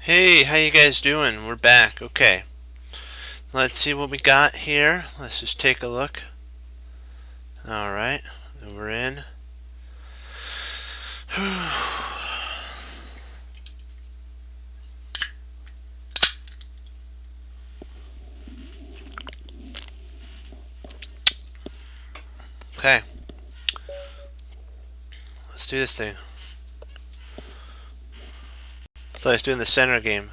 Hey, how you guys doing? We're back. Okay. Let's see what we got here. Let's just take a look. Alright. We're in. Okay. Let's do this thing. I thought I was doing the center game.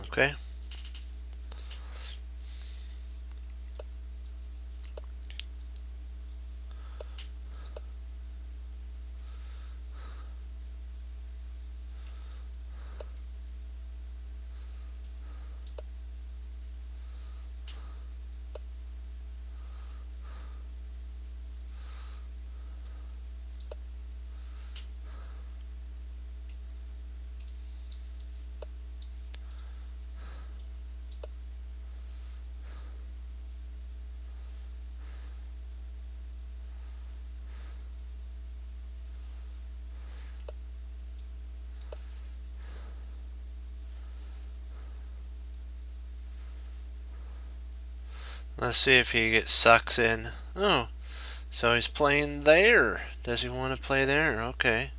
Okay. Let's see if he gets sucks in. Oh, so he's playing there. Does he want to play there? Okay.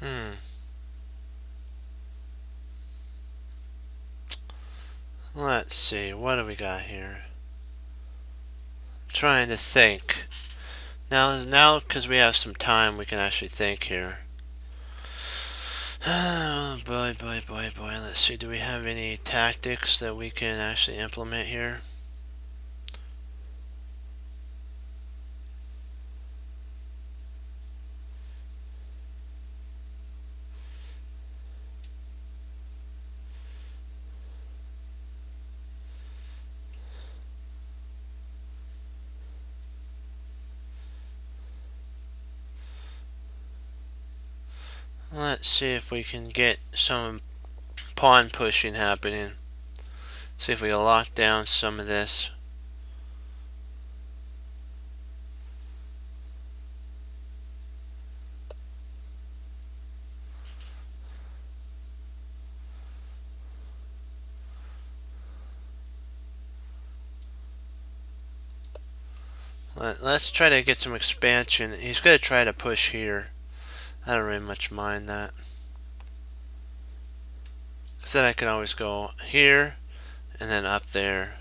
Hmm. Let's see. What do we got here? I'm trying to think. Now, because we have some time, we can actually think here. Oh boy, boy, boy, boy. Let's see. Do we have any tactics that we can actually implement here? Let's see if we can get some pawn pushing happening. See if we can lock down some of this. Let's try to get some expansion. He's going to try to push here. I don't really much mind that. Because then I can always go here and then up there.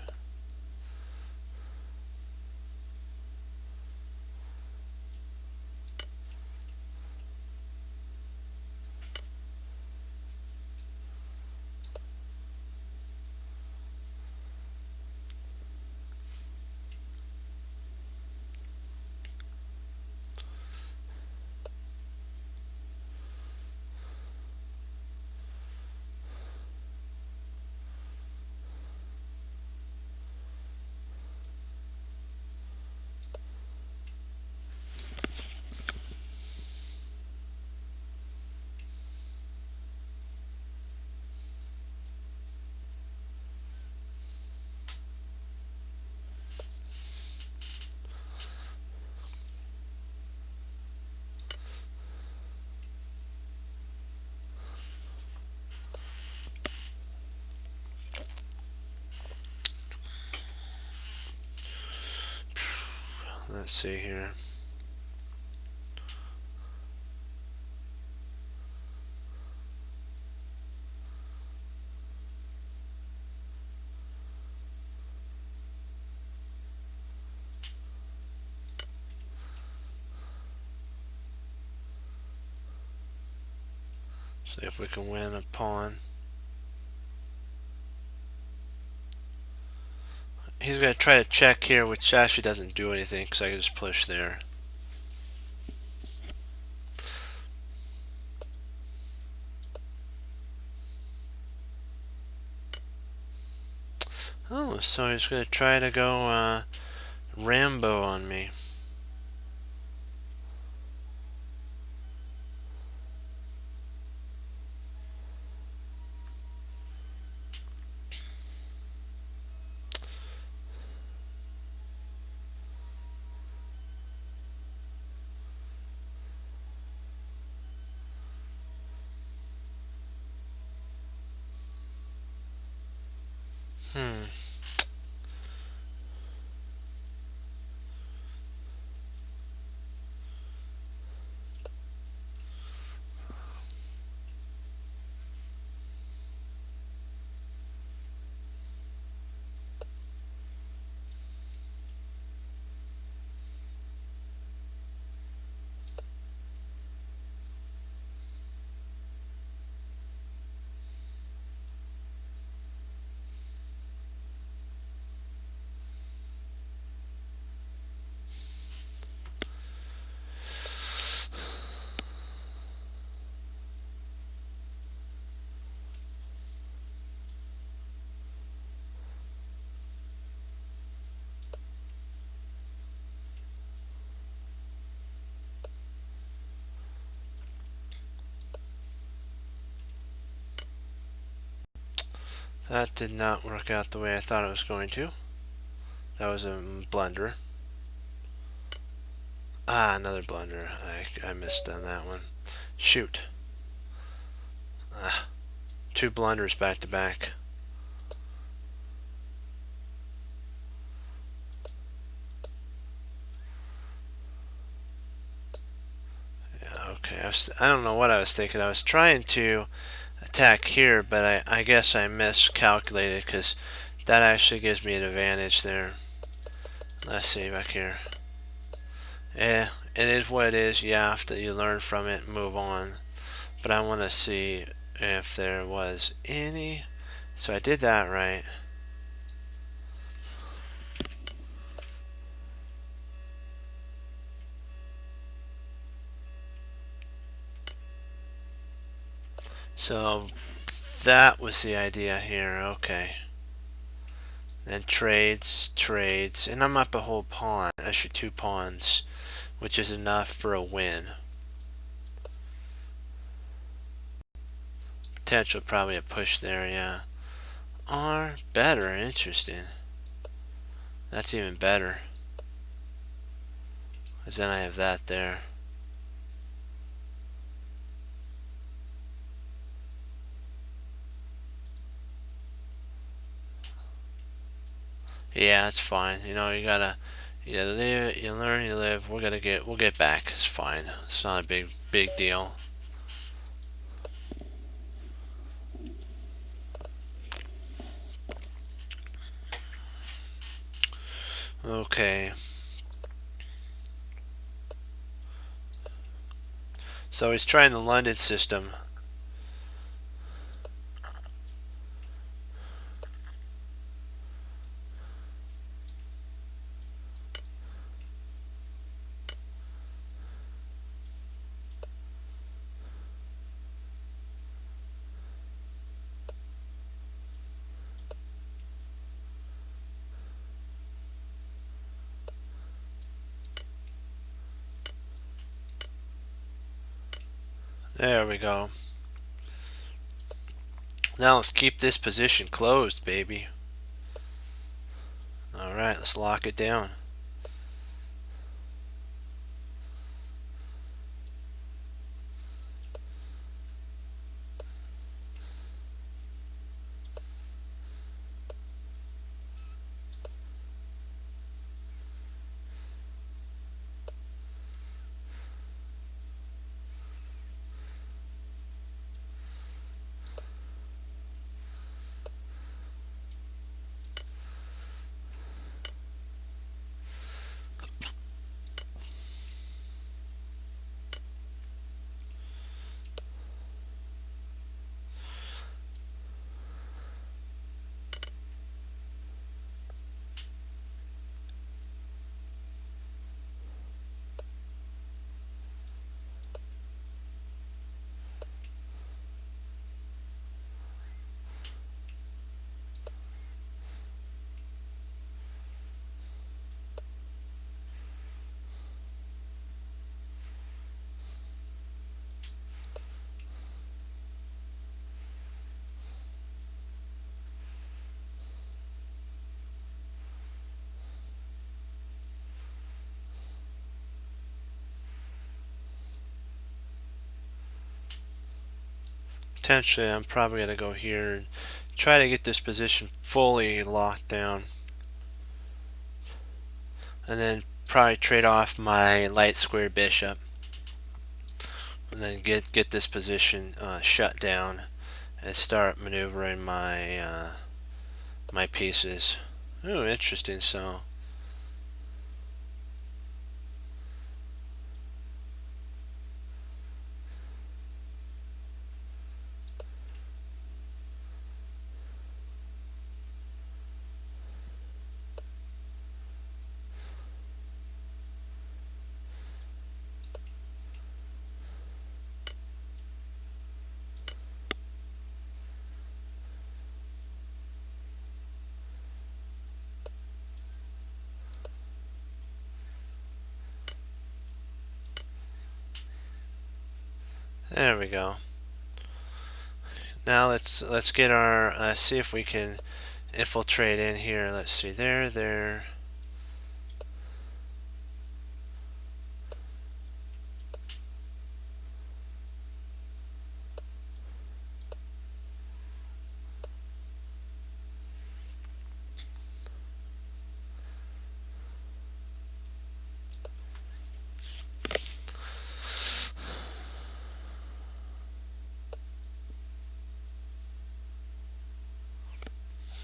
Let's see here. See if we can win a pawn. He's going to try to check here, which actually doesn't do anything because I can just push there. Oh, so he's going to try to go Rambo on me. Hmm. That did not work out the way I thought it was going to. That was a blunder. Ah, another blunder. I missed on that one. Shoot. Ah, two blunders back to back. Yeah, okay. I don't know what I was thinking. I was trying to attack here, but I guess I miscalculated because that actually gives me an advantage there. Let's see back here. Yeah, it is what it is. You have to you learn from it and move on. But I want to see if there was any. So I did that right. So that was the idea here. Okay. Then trades, and I'm up a whole pawn. Actually, two pawns, which is enough for a win. Potential probably a push there, yeah. Or better, interesting. That's even better. Because then I have that there. Yeah, it's fine. You know, you live, you learn, you live. We'll get back. It's fine. It's not a big deal. Okay. So he's trying the London system. There we go. Now let's keep this position closed, baby. Alright, let's lock it down. potentially I'm probably going to go here and try to get this position fully locked down. And then probably trade off my light square bishop. And then get this position shut down and start maneuvering my my pieces. Ooh, interesting. So there we go. Now let's get our see if we can infiltrate in here. Let's see, there.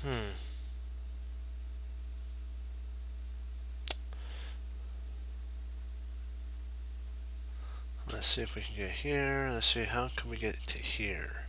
Hmm. Let's see if we can get here. Let's see, how can we get to here?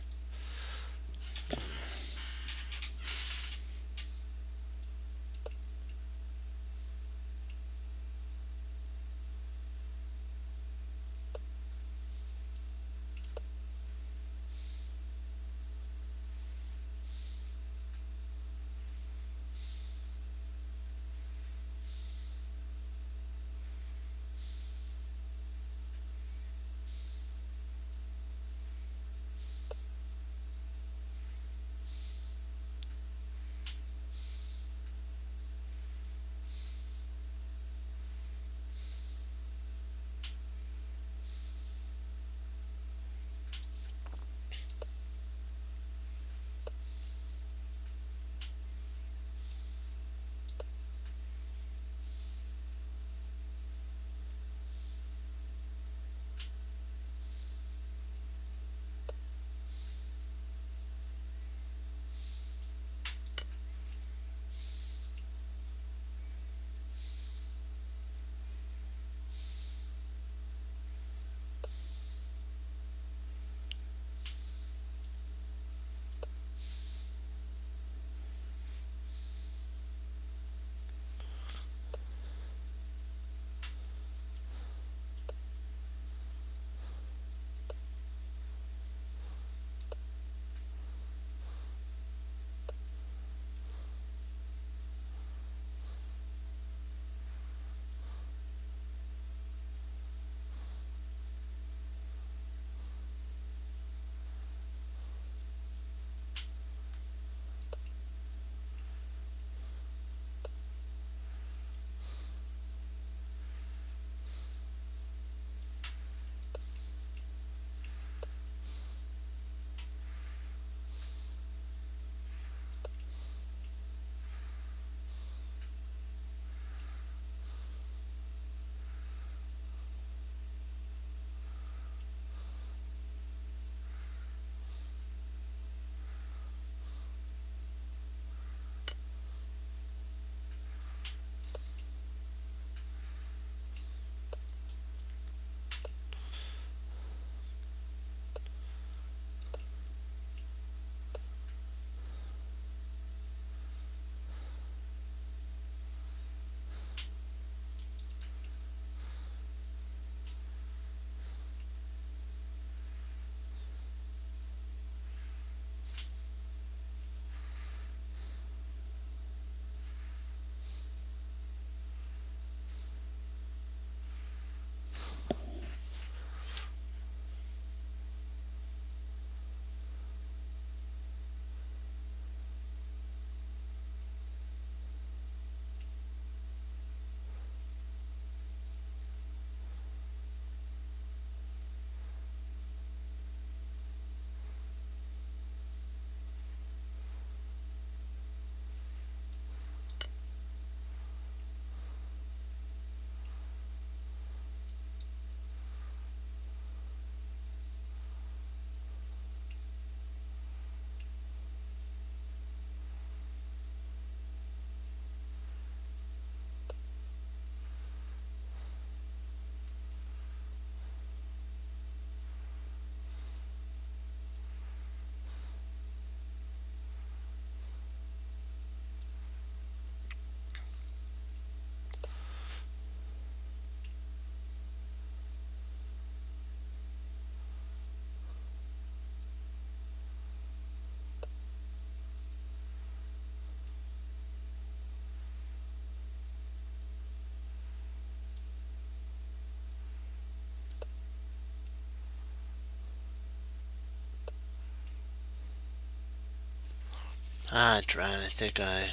Ah, drat, I think let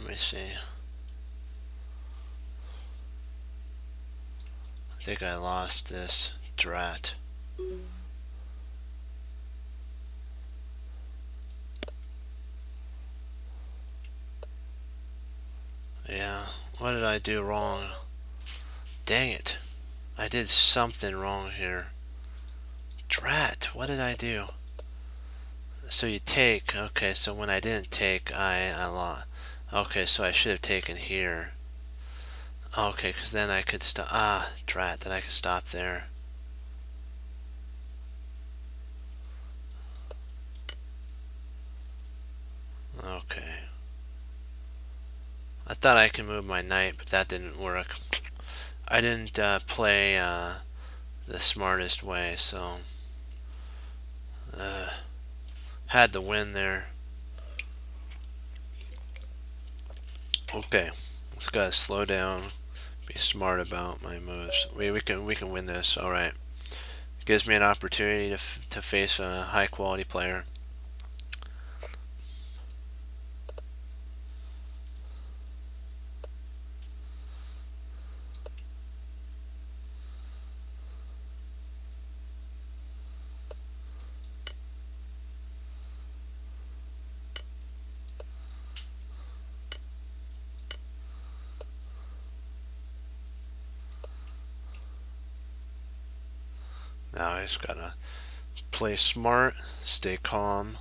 me see. I think I lost this. Drat. Yeah, what did I do wrong? Dang it. I did something wrong here. Drat, what did I do? So you take, okay, so when I didn't take, I lost. Okay, so I should have taken here. Okay, because then I could stop. Ah, drat, then I could stop there. Okay. I thought I could move my knight, but that didn't work. I didn't play the smartest way, so had to win there. Okay, just gotta slow down, be smart about my moves. We can win this. All right, gives me an opportunity to face a high quality player. Now I just gotta play smart, stay calm.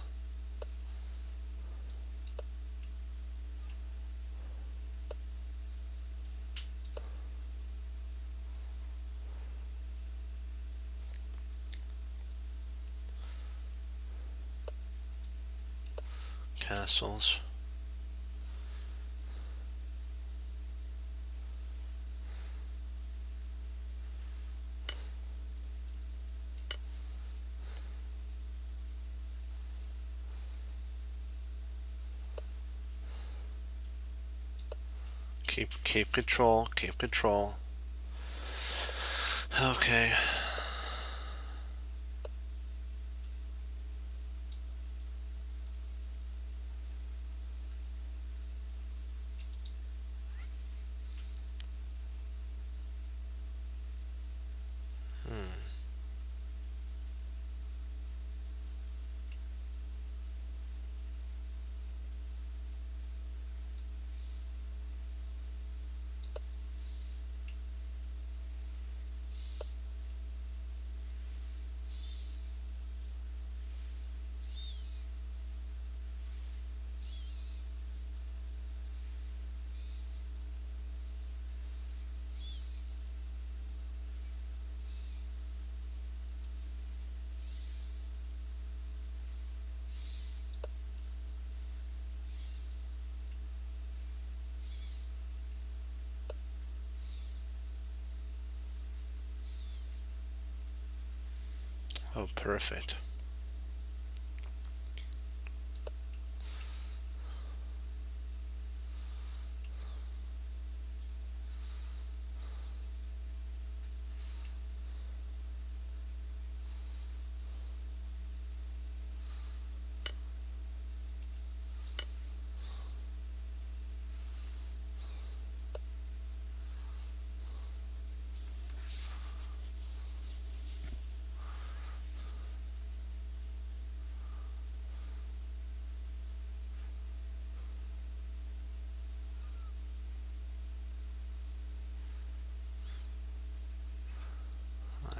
Castles. Keep control. Keep control. Okay. Hmm. Oh, perfect.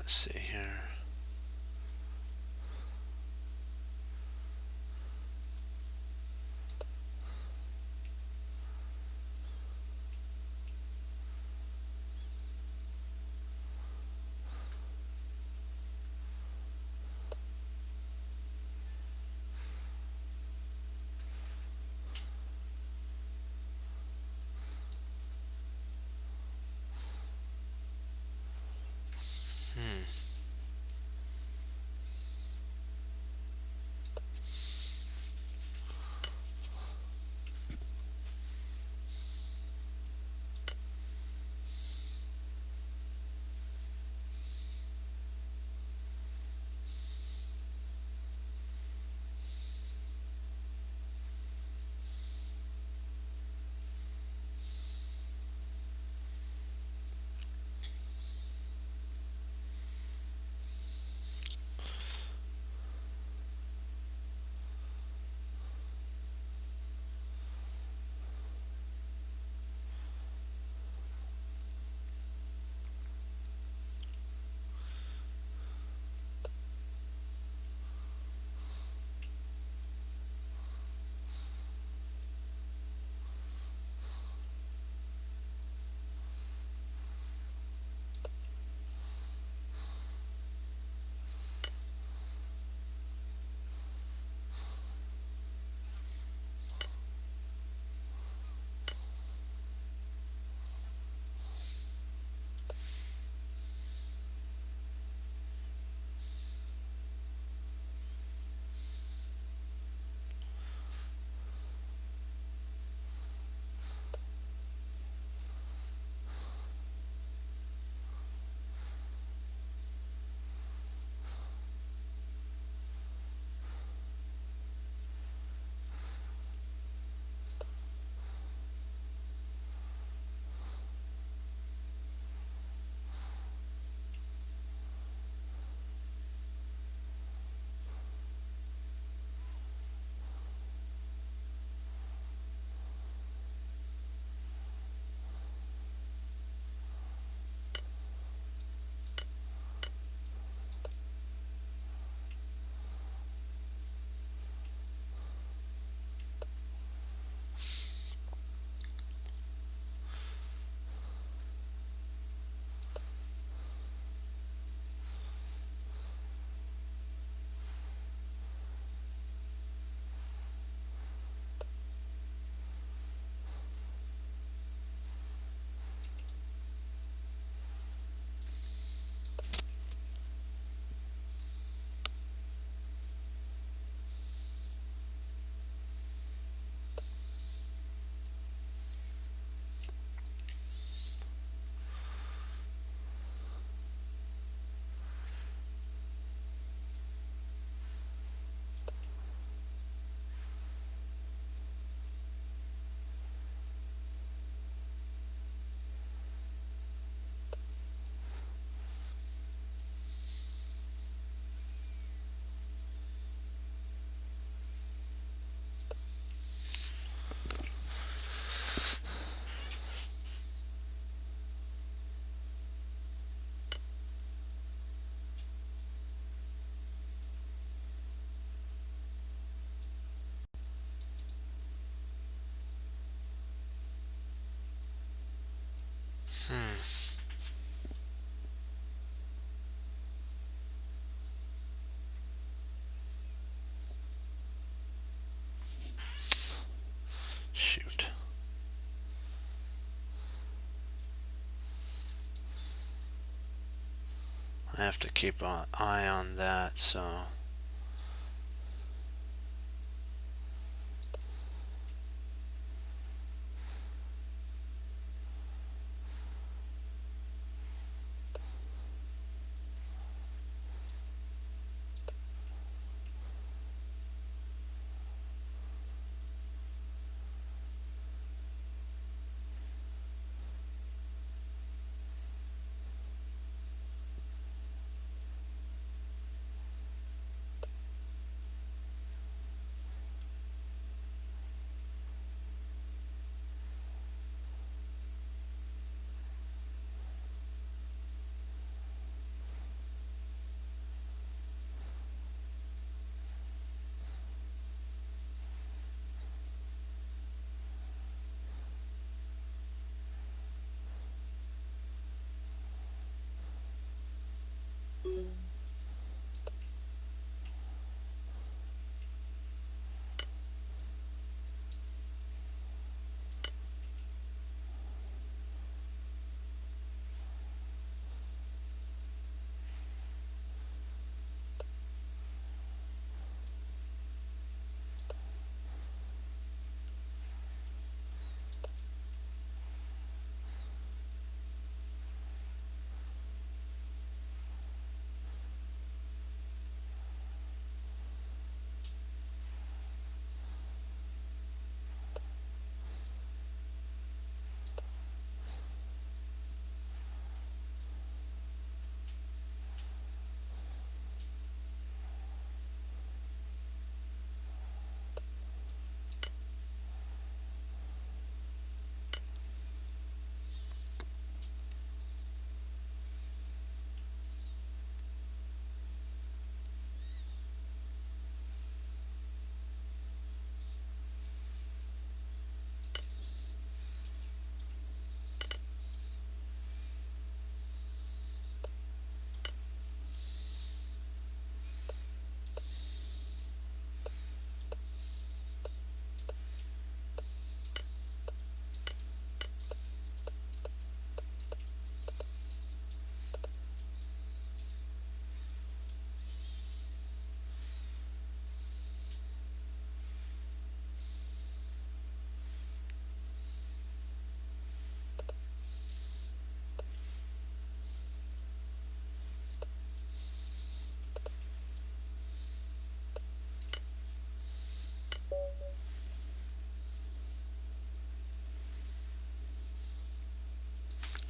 Let's see here. Hmm. Shoot. I have to keep an eye on that, so...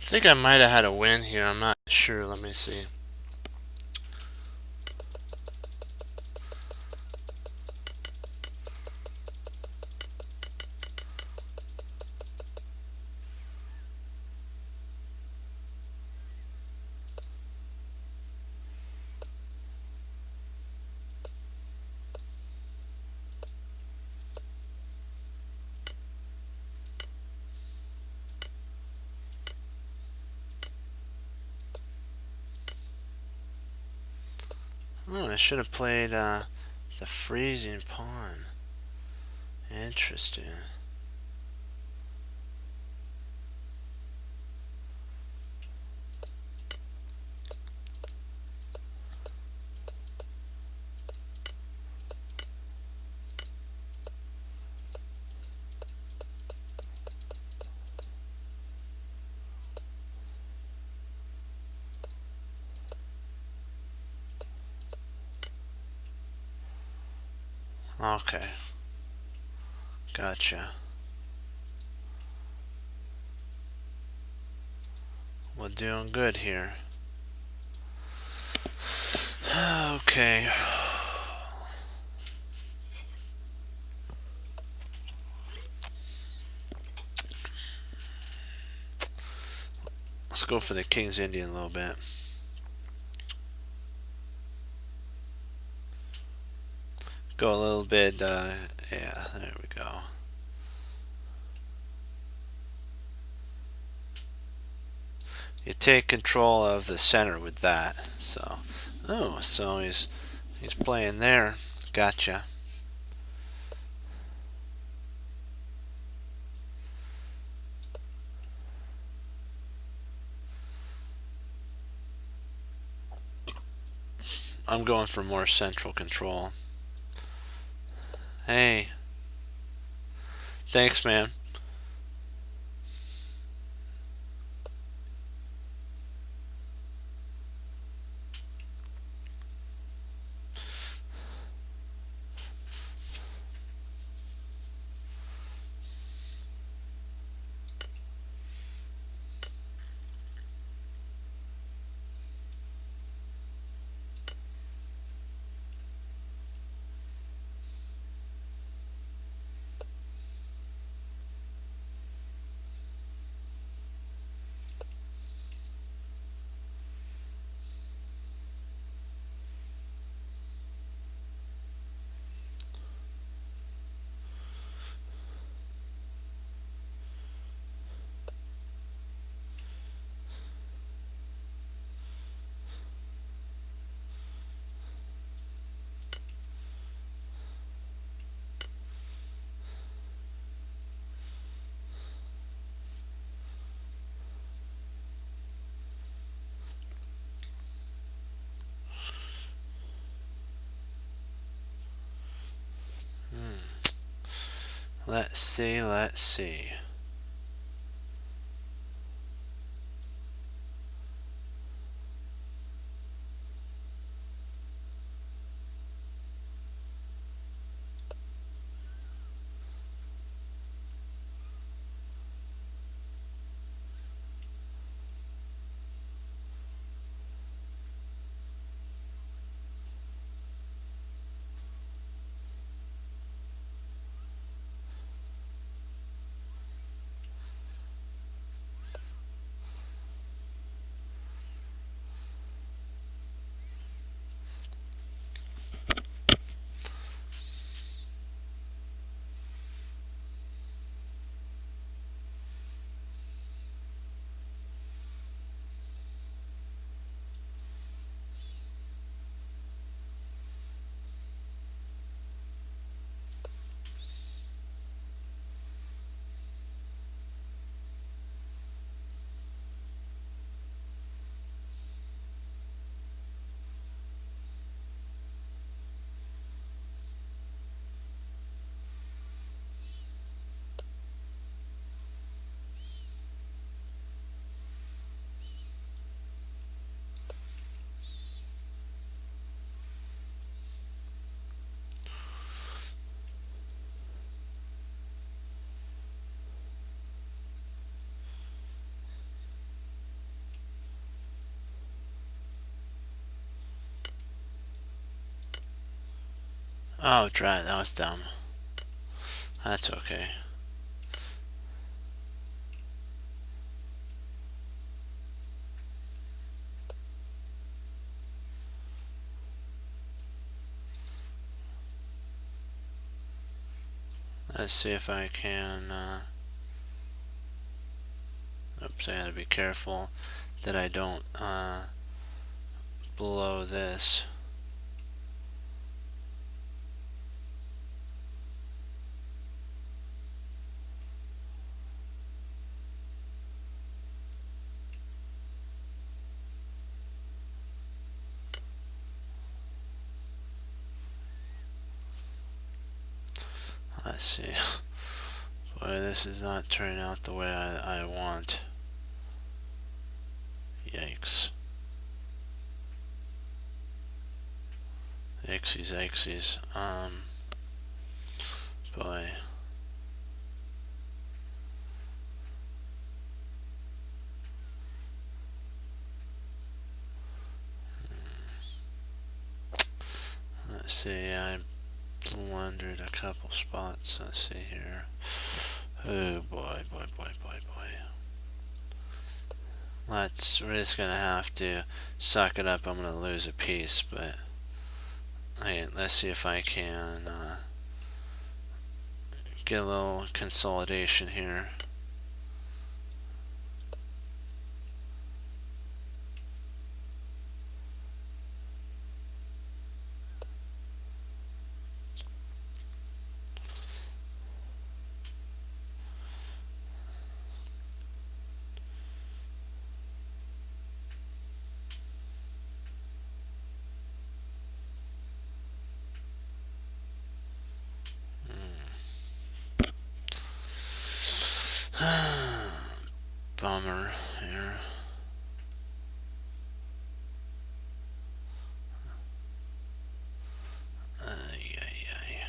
I think I might have had a win here. I'm not sure. Let me see. Oh, I should have played the freezing pawn. Interesting. Okay. Gotcha. We're doing good here. Okay. Let's go for the King's Indian a little bit. Go a little bit, yeah, there we go. you take control of the center with that. So, oh, so he's playing there. Gotcha. I'm going for more central control. Hey, thanks, man. Let's see, let's see. Oh, drat, that was dumb. That's okay. Let's see if I can, oops, I gotta be careful that I don't, blow this. Let's see. Boy, this is not turning out the way I want. Yikes. Yikesies, yikesies. Boy. Let's see, I blundered a couple spots. Let's see here. Oh boy, boy, boy, boy, boy. We're just gonna have to suck it up. I'm gonna lose a piece, but let's see if I can get a little consolidation here. Bummer here. Ay, ay, ay.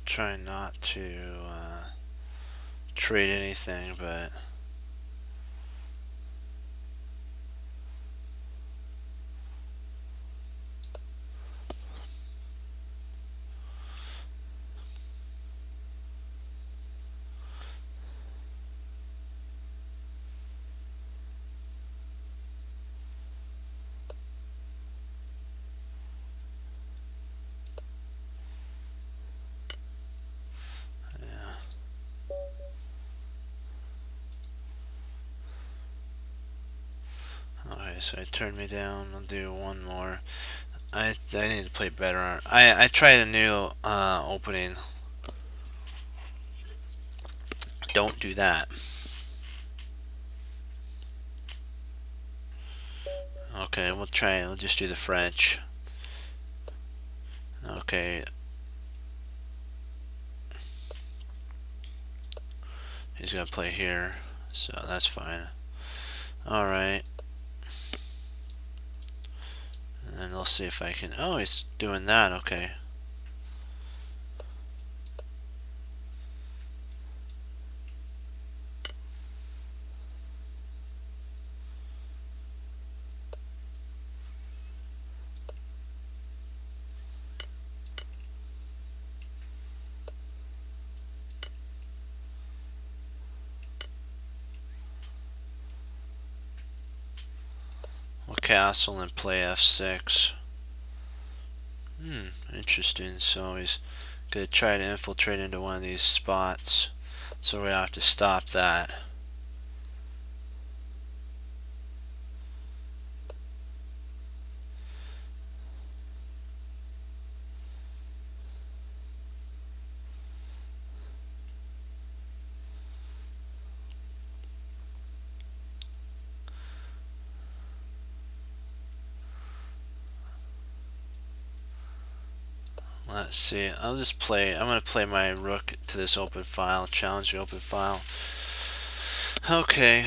Trying not to trade anything, but yeah. Okay, so I turned me down. I'll do one more. I need to play better. I tried a new opening. Don't do that. Okay, we'll try. We'll just do the French. Okay. He's gonna play here, so that's fine. Alright. And then we'll see if I can. Oh, he's doing that. Okay. We'll castle and play f6. Interesting. So he's gonna try to infiltrate into one of these spots. So we're gonna have to stop that. Let's see. I'll just play. I'm gonna play my rook to this open file. Challenge the open file. Okay.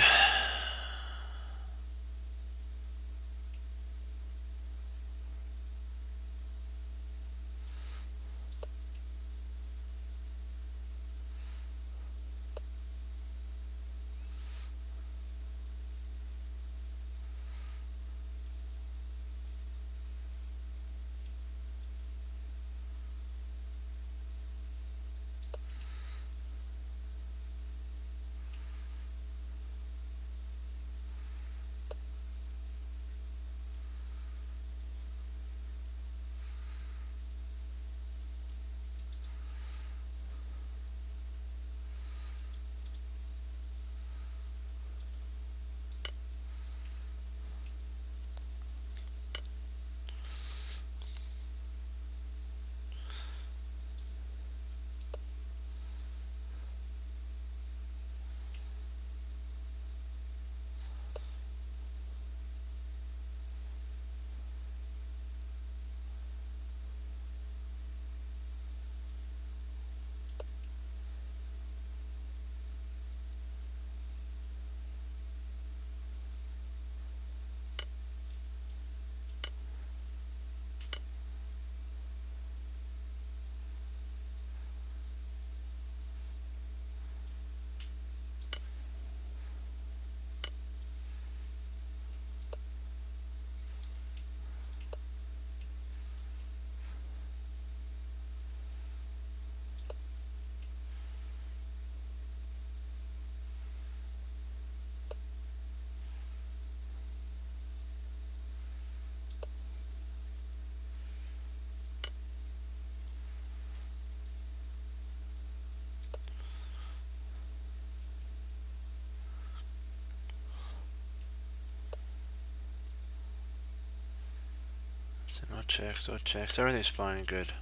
So no checks, no checks. Everything's fine, good.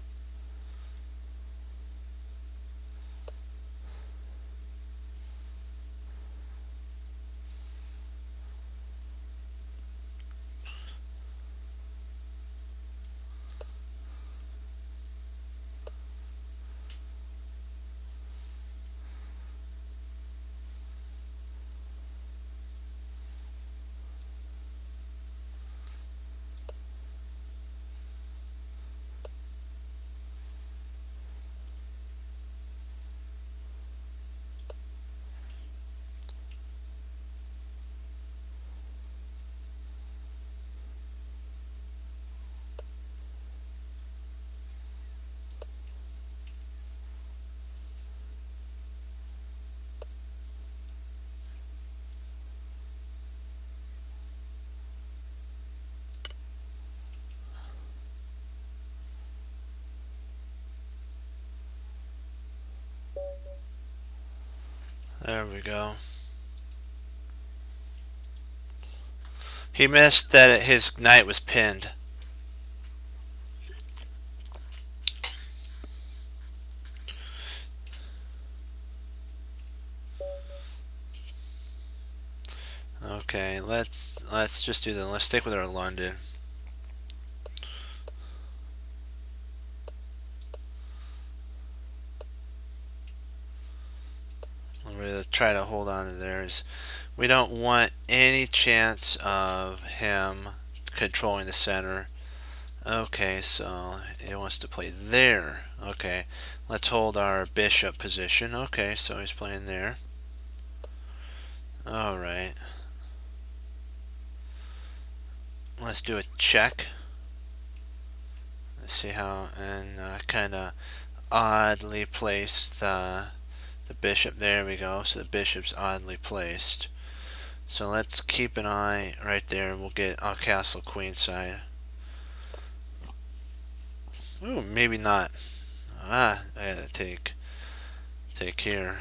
There we go. He missed that his knight was pinned. Okay, let's just do that. Let's stick with our London. We're gonna try to hold on to theirs. We don't want any chance of him controlling the center. Okay, so he wants to play there. Okay, let's hold our bishop position. Okay, so he's playing there. Alright. Let's do a check. Let's see how, and kind of oddly placed the bishop. There we go. So the bishop's oddly placed. So let's keep an eye right there. We'll get our castle queenside. Ooh, maybe not. Ah, I gotta take here.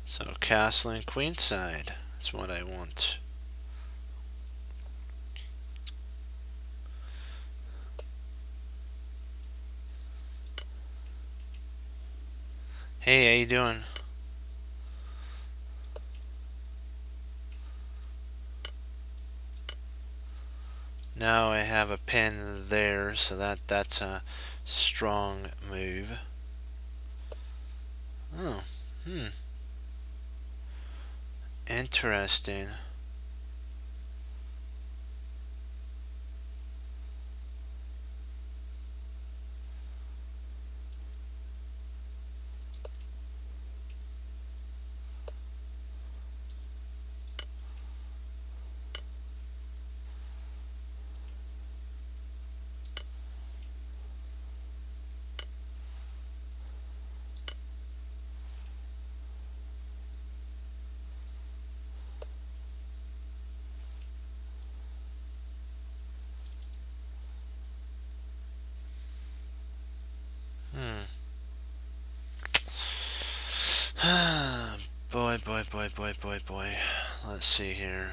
So castle and queenside. That's what I want. Hey, how you doing? Now I have a pin there, so that's a strong move. Oh, interesting. Boy, boy, boy, boy, boy, boy. Let's see here.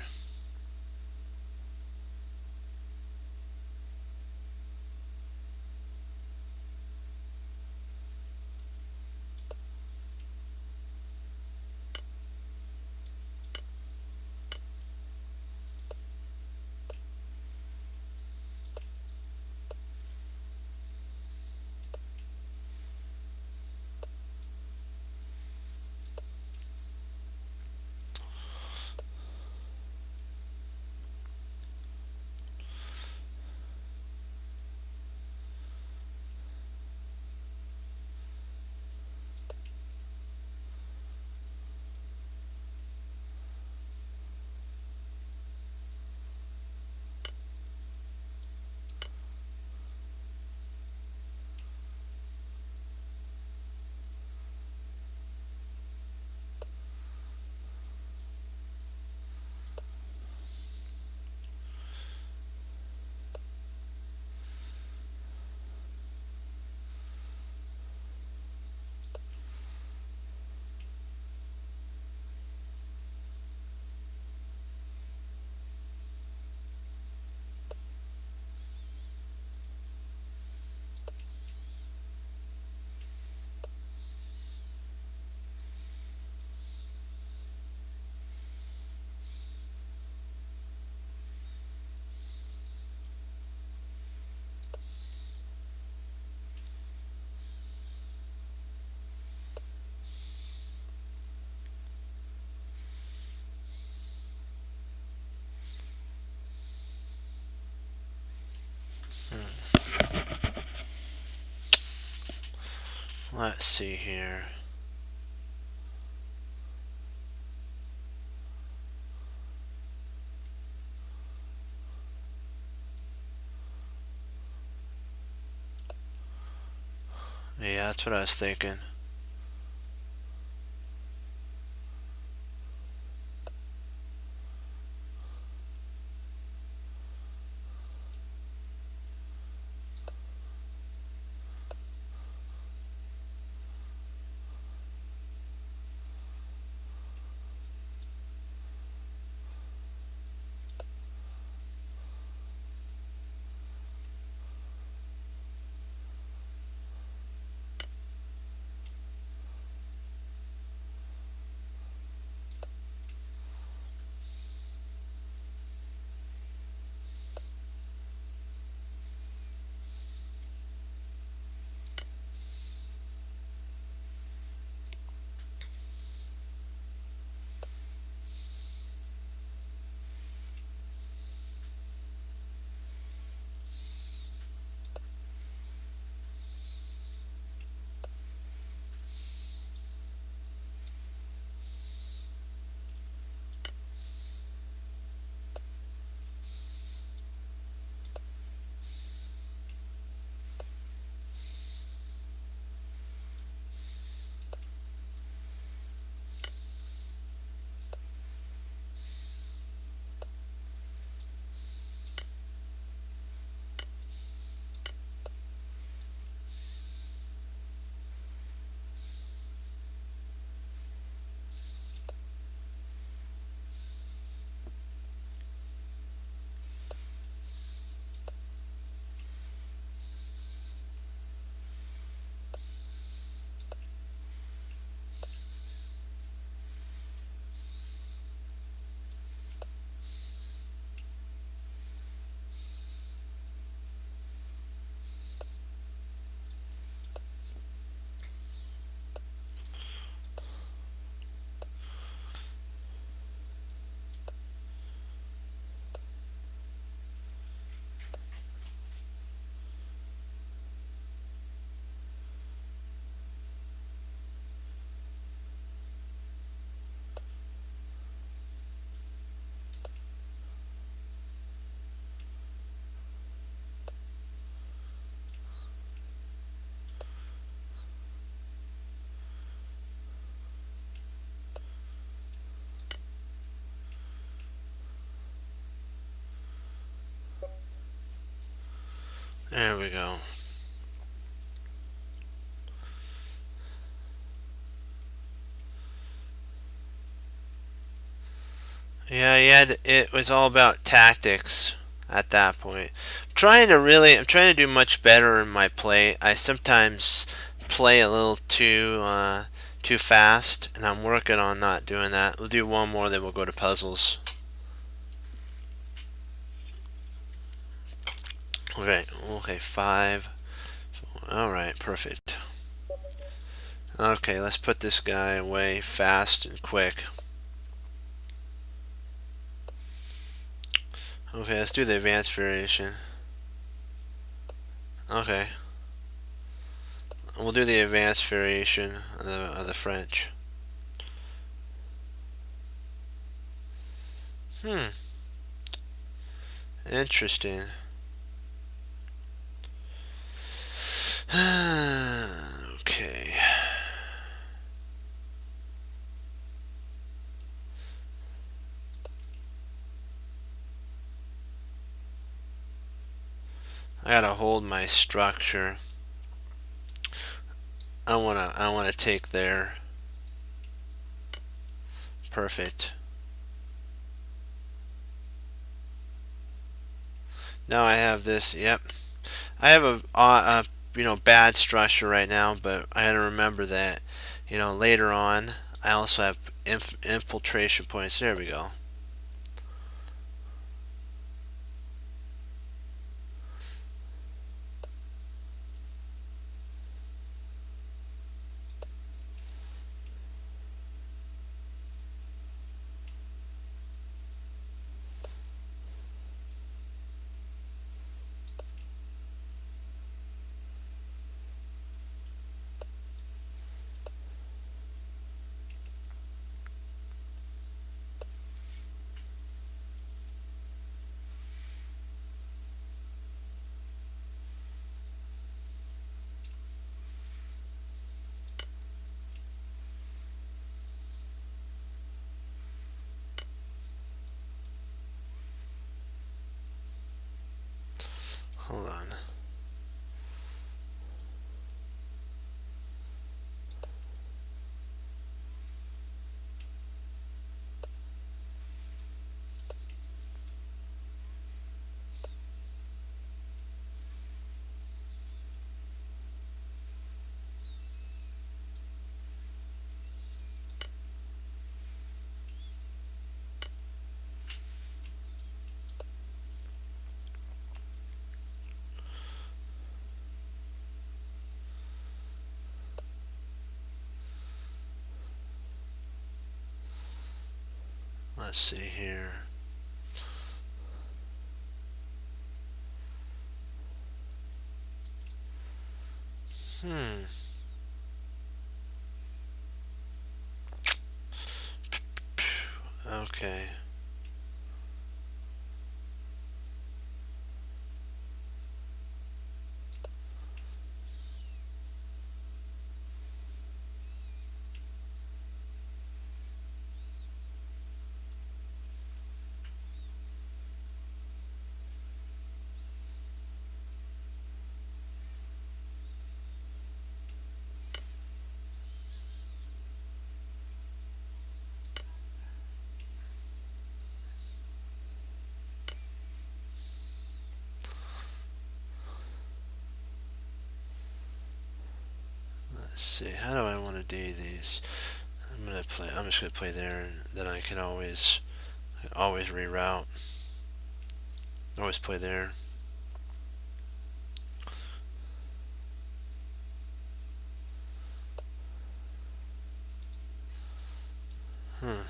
Let's see here. Yeah, that's what I was thinking. There we go. Yeah, it was all about tactics at that point. I'm trying to do much better in my play. I sometimes play a little too fast, and I'm working on not doing that. We'll do one more, then we'll go to puzzles. Okay, 5. Alright, perfect. Okay, let's put this guy away fast and quick. Okay, let's do the advanced variation. Okay. We'll do the advanced variation of the French. Interesting. Okay. I gotta hold my structure. I wanna take there. Perfect. Now I have this. Yep. I have a bad structure right now, but I gotta remember that later on I also have infiltration points. There we go. Let's see here. Hmm. Okay. Let's see. How do I want to do these? I'm just gonna play there, and then I can always reroute. Always play there. Huh.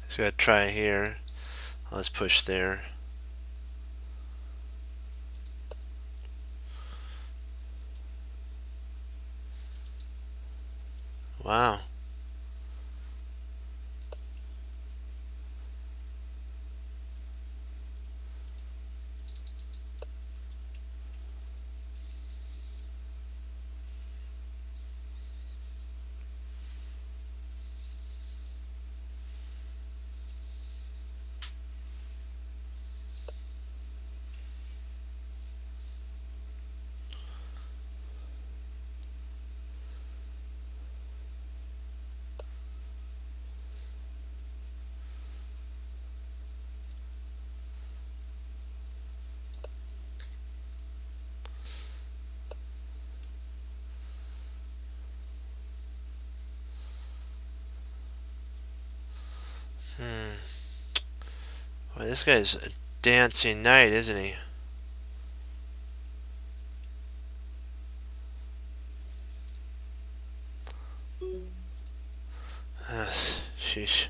So we gotta try here. Let's push there. Wow. Hmm. Well, this guy's a dancing knight, isn't he? Sheesh.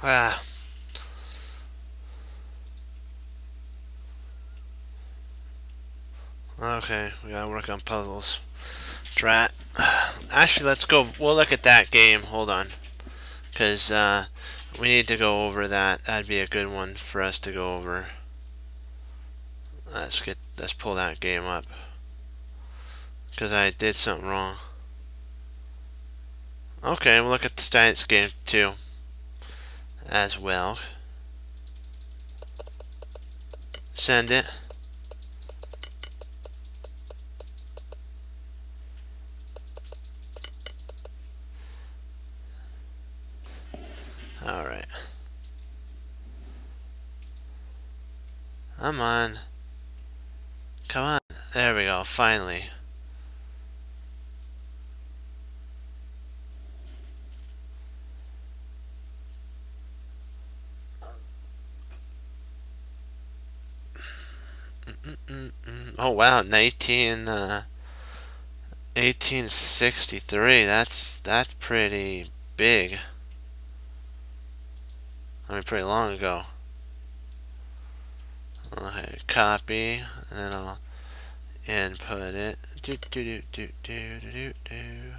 Ah. Okay, we gotta work on puzzles. Drat. Actually, let's go. We'll look at that game. Hold on. Because we need to go over that. That'd be a good one for us to go over. Let's pull that game up. Because I did something wrong. Okay, we'll look at the science game too. As well. Send it. Alright. Come on. Come on. There we go, finally. Oh wow, 1863. That's pretty big. I mean, pretty long ago. Okay, copy, and then I'll input it. Do do do do do do do.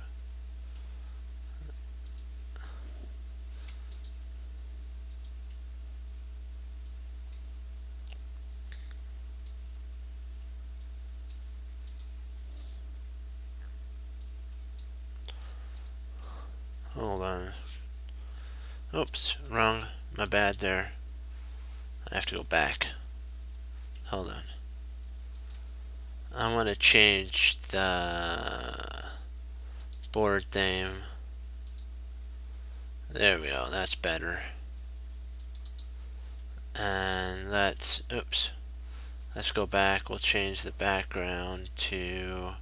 Hold on. Oops, wrong. My bad there. I have to go back. Hold on. I want to change the board name. There we go, that's better. And let's go back. We'll change the background to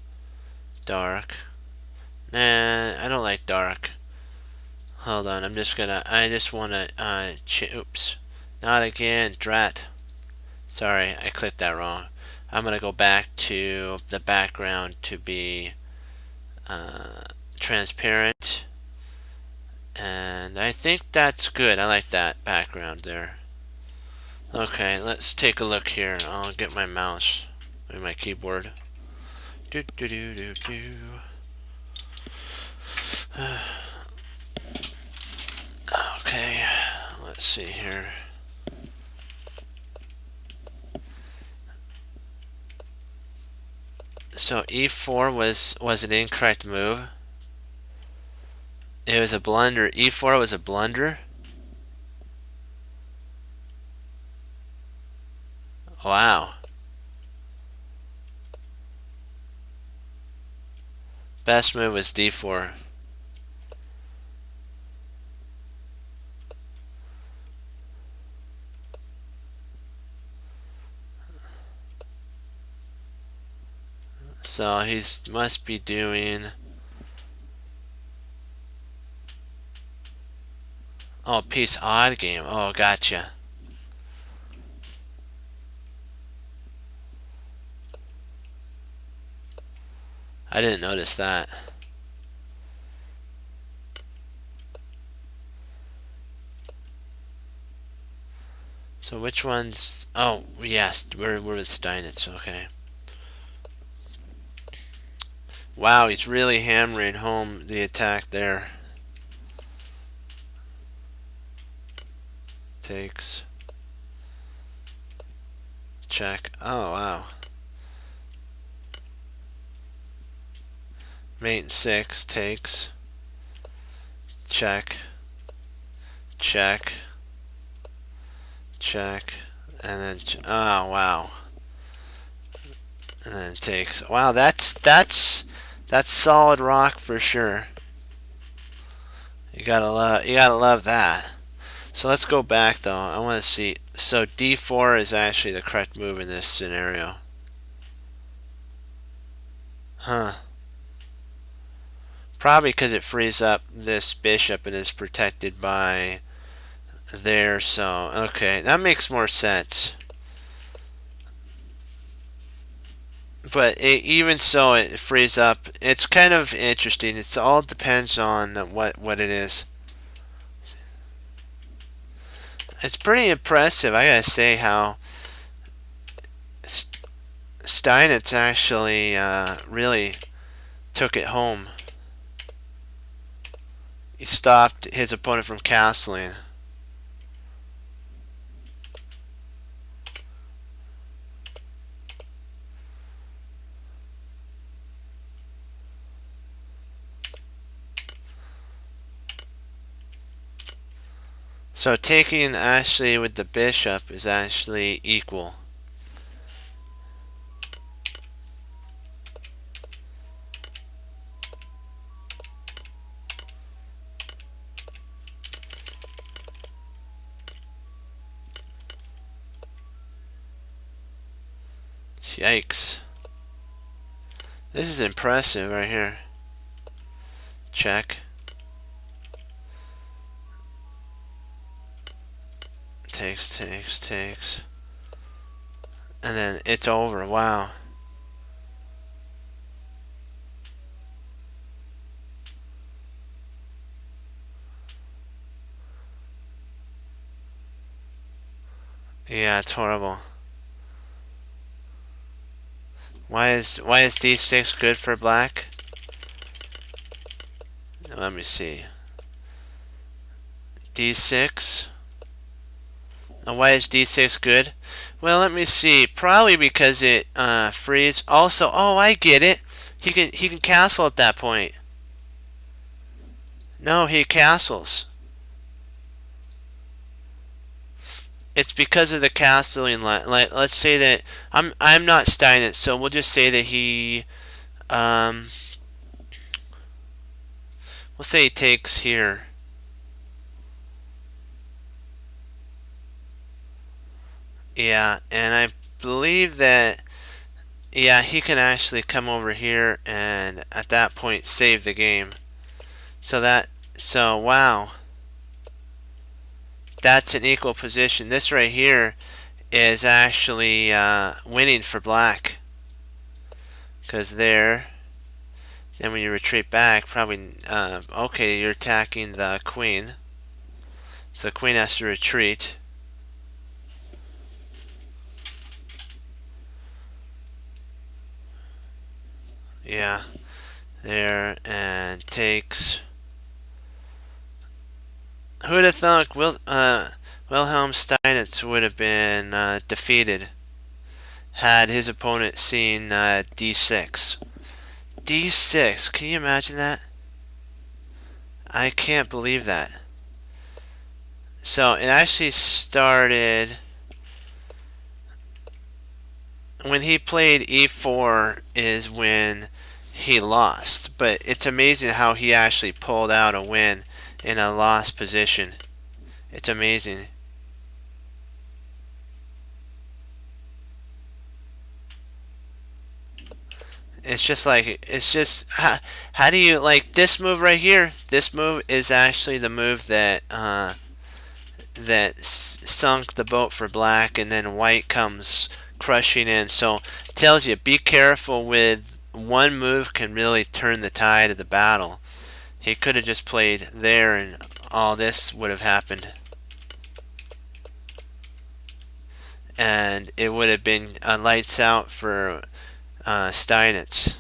dark. Nah, I don't like dark. Hold on, I just wanna, not again, drat. Sorry, I clicked that wrong. I'm gonna go back to the background to be transparent. And I think that's good. I like that background there. Okay, let's take a look here. I'll get my mouse and my keyboard. Do do do do do. let's see here. So e4 was an incorrect move. It was a blunder. E4 was a blunder. Wow. Best move was d4. So he must be doing... Oh, piece odd game. Oh, gotcha. I didn't notice that. So which one's... Oh, yes, we're with Steinitz, okay. Wow, he's really hammering home the attack there. Takes. Check. Oh, wow. Mate 6 takes. Check. Check. Check. And then... Oh, wow. And then it takes... Wow, that's solid rock for sure. You gotta love that. So let's go back though. I want to see. So d4 is actually the correct move in this scenario. Huh. Probably because it frees up this bishop and is protected by there. So okay, that makes more sense. But even so, it frees up. It's kind of interesting. It all depends on what it is. It's pretty impressive, I gotta say, how Steinitz actually really took it home. He stopped his opponent from castling. So taking actually with the bishop is actually equal. Yikes. This is impressive right here. Check. Takes. And then it's over. Wow. Yeah, it's horrible. Why is d6 good for black? Let me see. d6. Why is d6 good? Well, let me see. Probably because it frees. Also, oh, I get it. He can castle at that point. No, he castles. It's because of the castling line. Like, let's say that I'm not Steinitz, so we'll just say that he we'll say he takes here. Yeah, and I believe that yeah, he can actually come over here and at that point save the game. So wow. That's an equal position. This right here is actually winning for black. Because there, then when you retreat back, probably, okay, you're attacking the queen. So the queen has to retreat. Yeah, there, and takes. Who'd have thunk? Wilhelm Steinitz would have been defeated had his opponent seen d6. d6, can you imagine that? I can't believe that. So it actually started when he played e4 is when he lost. But it's amazing how he actually pulled out a win in a lost position. It's amazing. It's just like, it's just, how do you, like this move right here, this move is actually the move that sunk the boat for black, and then white comes crushing in. So it tells you, be careful with one move can really turn the tide of the battle. He could have just played there and all this would have happened. And it would have been lights out for Steinitz.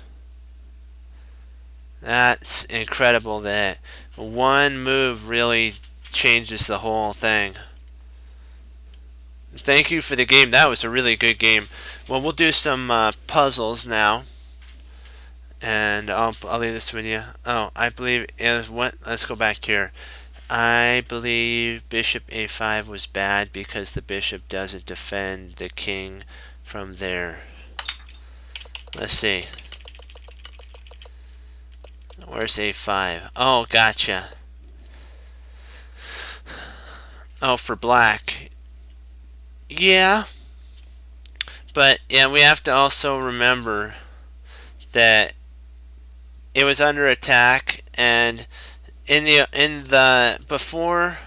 That's incredible that one move really changes the whole thing. Thank you for the game. That was a really good game. Well, we'll do some puzzles now. And I'll leave this with you. Oh, I believe it was what? Let's go back here. I believe bishop a5 was bad because the bishop doesn't defend the king from there. Let's see. Where's a5? Oh, gotcha. Oh, for black. Yeah. But yeah, we have to also remember that it was under attack, and in the before,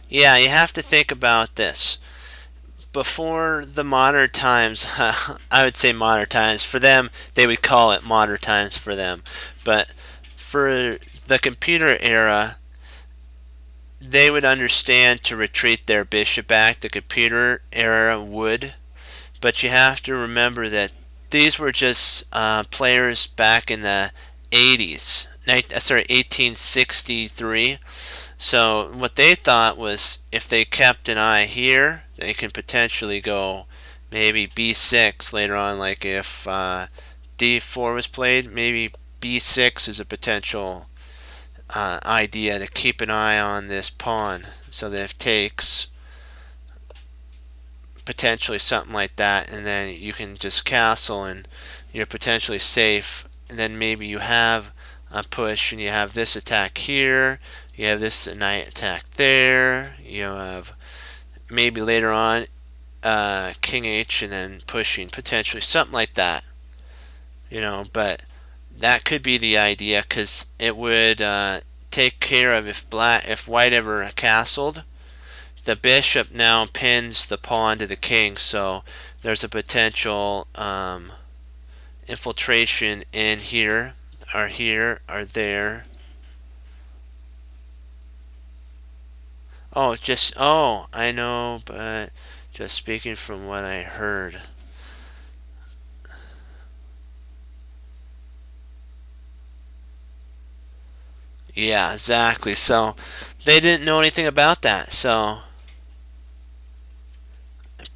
yeah, you have to think about this. Before the modern times, I would say modern times. For them, they would call it modern times for them. But for the computer era, they would understand to retreat their bishop back. The computer era would. But you have to remember that these were just players back in the 80s. 1863. So what they thought was if they kept an eye here, they can potentially go maybe b6 later on. Like if d4 was played, maybe b6 is a potential idea to keep an eye on this pawn. So that if takes, potentially something like that, and then you can just castle and you're potentially safe. And then maybe you have a push and you have this attack here, you have this knight attack there, you have maybe later on king h and then pushing, potentially something like that, you know. But that could be the idea, because it would take care of if white ever castled. The bishop now pins the pawn to the king, so there's a potential infiltration in here or there. Oh, I know, but just speaking from what I heard. Yeah, exactly. So they didn't know anything about that. So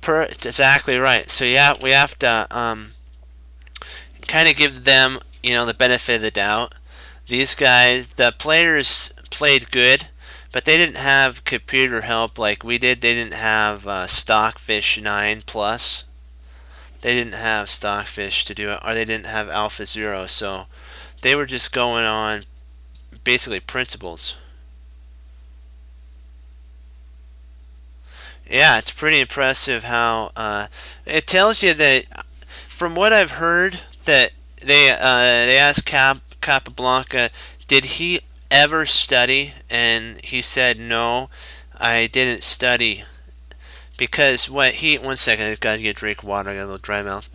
exactly right. So yeah, we have to kind of give them, the benefit of the doubt. These guys, the players played good, but they didn't have computer help like we did. They didn't have Stockfish 9 Plus. They didn't have Stockfish to do it, or they didn't have Alpha Zero. So they were just going on basically principles. Yeah, it's pretty impressive how it tells you that, from what I've heard, that they asked Capablanca, did he ever study, and he said no, I didn't study, because what he 1 second, I've got to get a drink of water. I got a little dry mouth.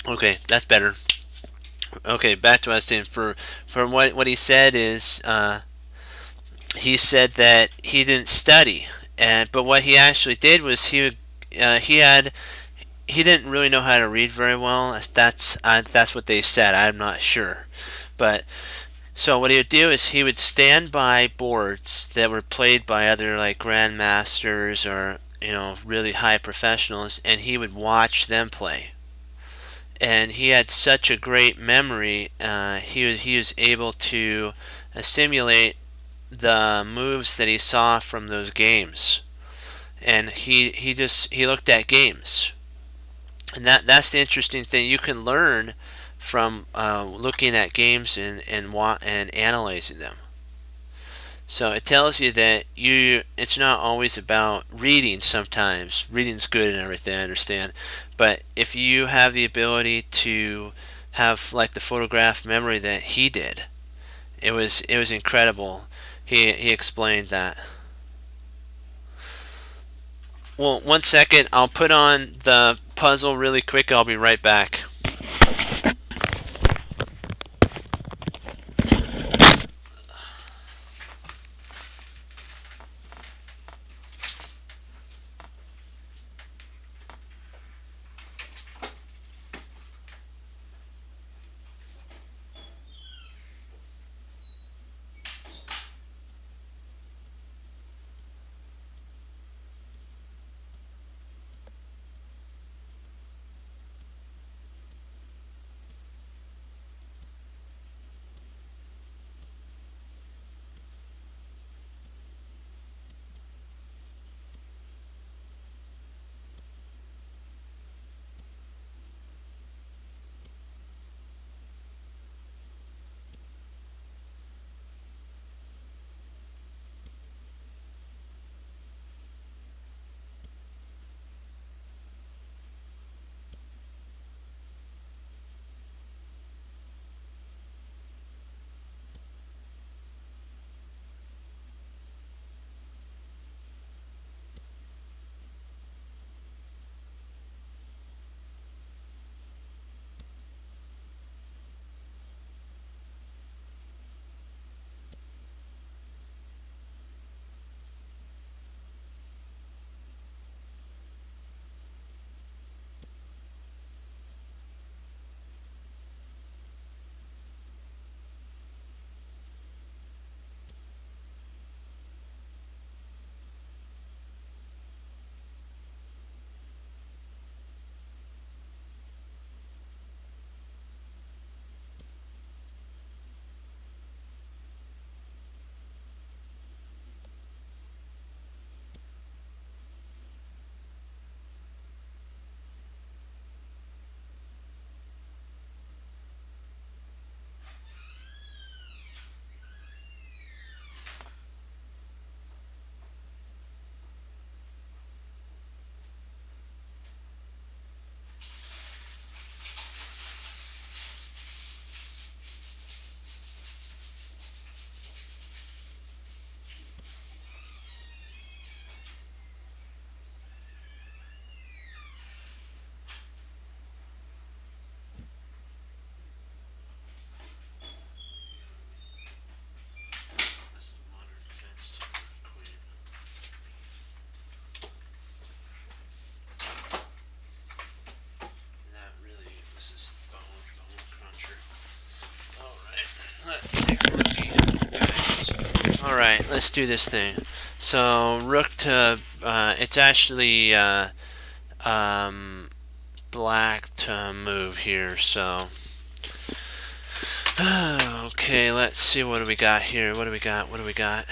Okay, that's better. Okay, back to what I was saying. For what he said is he said that he didn't study, but what he actually did was he didn't really know how to read very well. That's what they said. I'm not sure, but So what he would do is he would stand by boards that were played by other like grandmasters or really high professionals, and he would watch them play. And he had such a great memory. He was able to simulate the moves that he saw from those games, and he looked at games, and that's the interesting thing. You can learn from looking at games and analyzing them. So it tells you that it's not always about reading. Sometimes reading's good and everything, I understand, but if you have the ability to have like the photograph memory that he did, it was incredible. He explained that. Well, 1 second, I'll put on the puzzle really quick. I'll be right back. Let's take a look here, guys. All right, let's do this thing. So rook to it's actually black to move here. So okay, let's see what do we got here. What do we got? What do we got?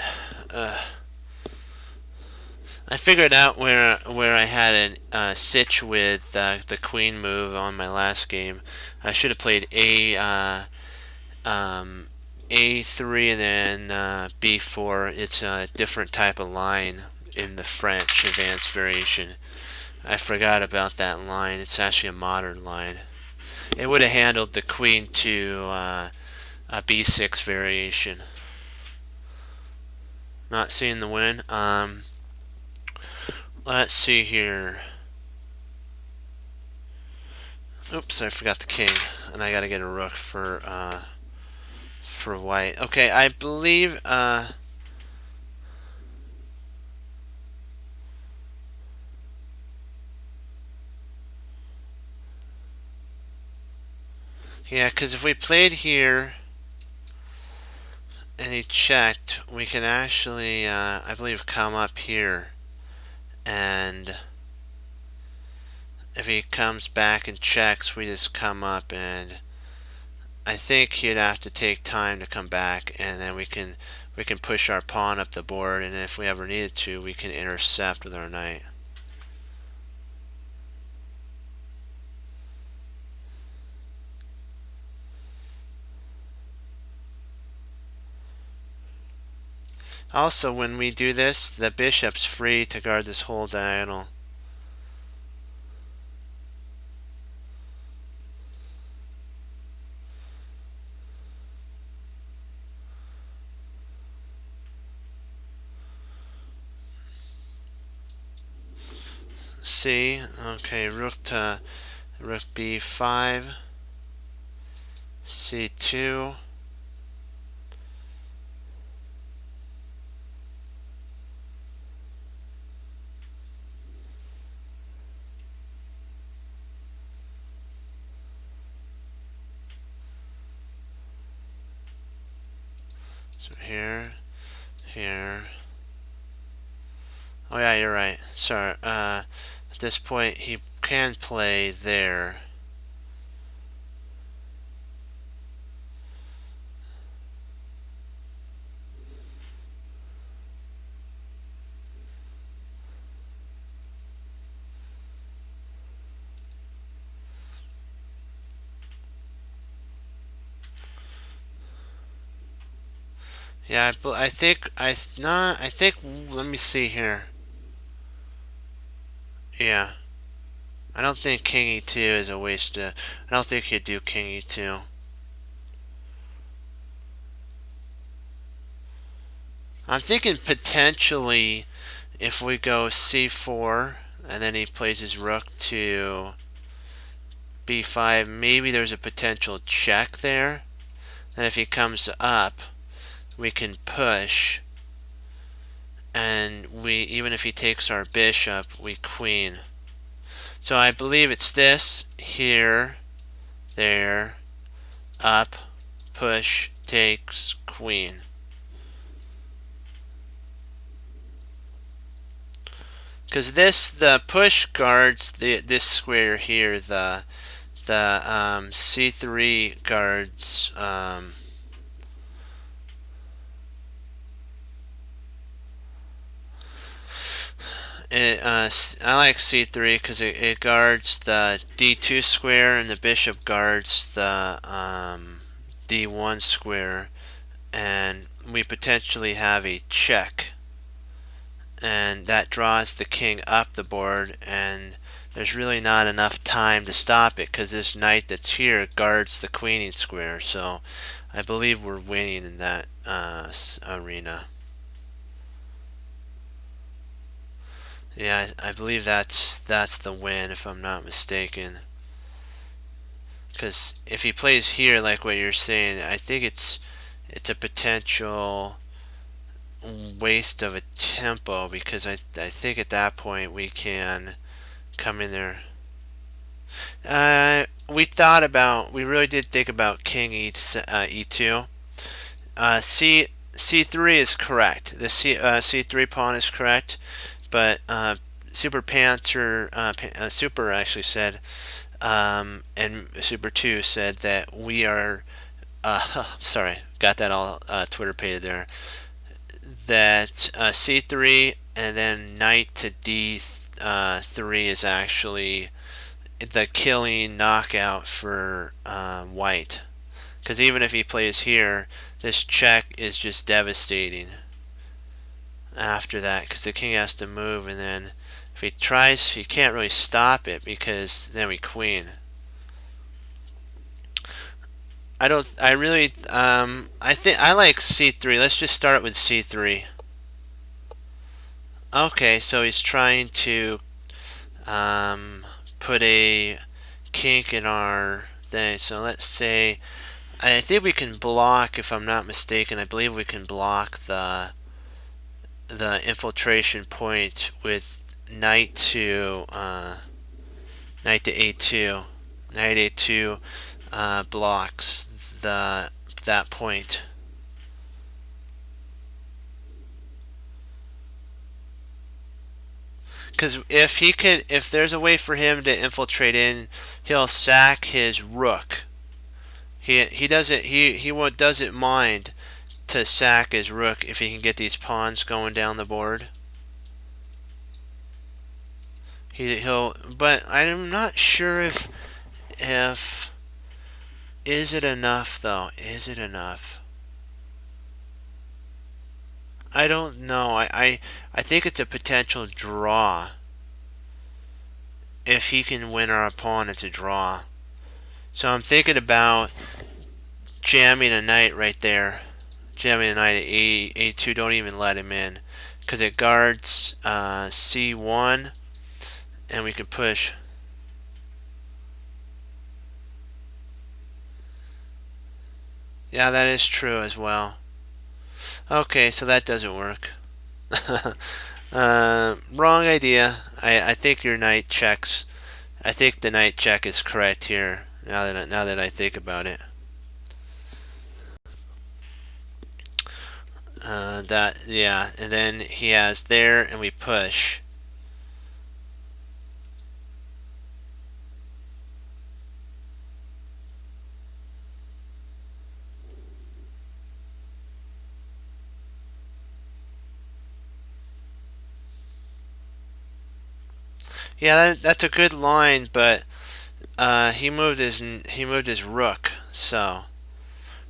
I figured out where I had a sitch with the queen move on my last game. I should have played A3 and then B4. It's a different type of line in the French advanced variation. I forgot about that line. It's actually a modern line. It would have handled the queen to a B6 variation. Not seeing the win. Let's see here. Oops, I forgot the king, and I gotta get a rook for white. Okay, I believe yeah, because if we played here, and he checked, we can actually, I believe, come up here, and if he comes back and checks, we just come up, and I think he'd have to take time to come back, and then we can push our pawn up the board, and if we ever needed to, we can intercept with our knight. Also, when we do this, the bishop's free to guard this whole diagonal. C. Okay, rook b5, c2. So here, here. Oh yeah, you're right. Sorry. At this point, he can play there. Yeah, I think I think. Let me see here. Yeah, I don't think King E2 is a waste. I don't think he'd do King E2. I'm thinking potentially if we go C4 and then he plays his rook to B5, maybe there's a potential check there. And if he comes up, we can push, and we, even if he takes our bishop, we queen. So I believe it's this, here, there, up, push, takes, queen. Because the push guards this square here, the C3 guards I like C3 because it guards the D2 square, and the bishop guards the D1 square, and we potentially have a check, and that draws the king up the board, and there's really not enough time to stop it because this knight that's here guards the queening square. So I believe we're winning in that arena. Yeah, I believe that's the win, if I'm not mistaken. Because if he plays here, like what you're saying, I think it's a potential waste of a tempo, because I think at that point we can come in there. We really did think about King E2. C3 is correct. The C3 pawn is correct, but Super Panther, Super actually said, and Super 2 said that we are, sorry, got that all Twitter pated there, that C3 and then knight to D3 is actually the killing knockout for white. Because even if he plays here, this check is just devastating after that, because the king has to move, and then if he tries, he can't really stop it, because then we queen. I think I like C3. Let's just start with C3. Okay, so he's trying to put a kink in our thing. So let's say, I think we can block, if I'm not mistaken, I believe we can block the infiltration point with knight to A2. Knight A2 blocks that point. Because if there's a way for him to infiltrate in, he'll sack his rook. He doesn't doesn't mind to sack his rook if he can get these pawns going down the board. He'll, but I'm not sure if is it enough though? Is it enough? I don't know. I think it's a potential draw. If he can win our pawn, it's a draw. So I'm thinking about jamming a knight right there. Jamming a knight at A2. Don't even let him in, because it guards C1, and we can push. Yeah, that is true as well. Okay, so that doesn't work. Wrong idea. I think your knight checks. I think the knight check is correct here. Now that I think about it. Yeah, and then he has there, and we push. Yeah, that's a good line, but he moved his rook, so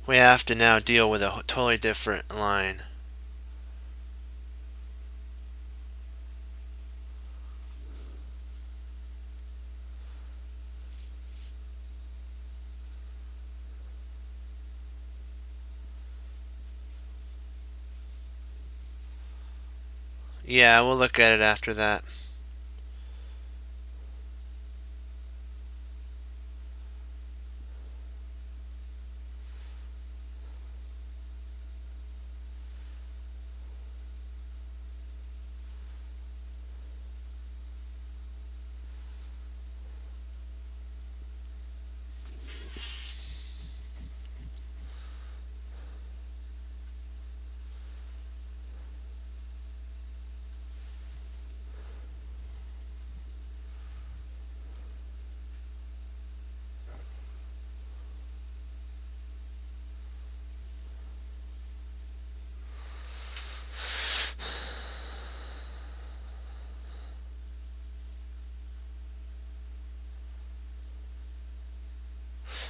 we have to now deal with a totally different line. Yeah, we'll look at it after that.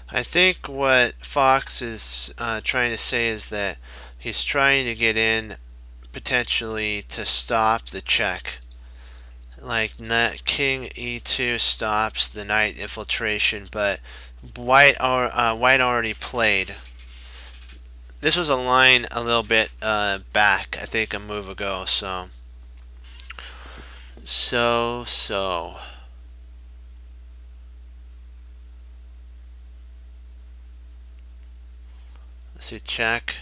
I think what Fox is trying to say is that he's trying to get in potentially to stop the check. Like King E2 stops the knight infiltration, but White already played. This was a line a little bit back, I think a move ago. So. Let's see, check.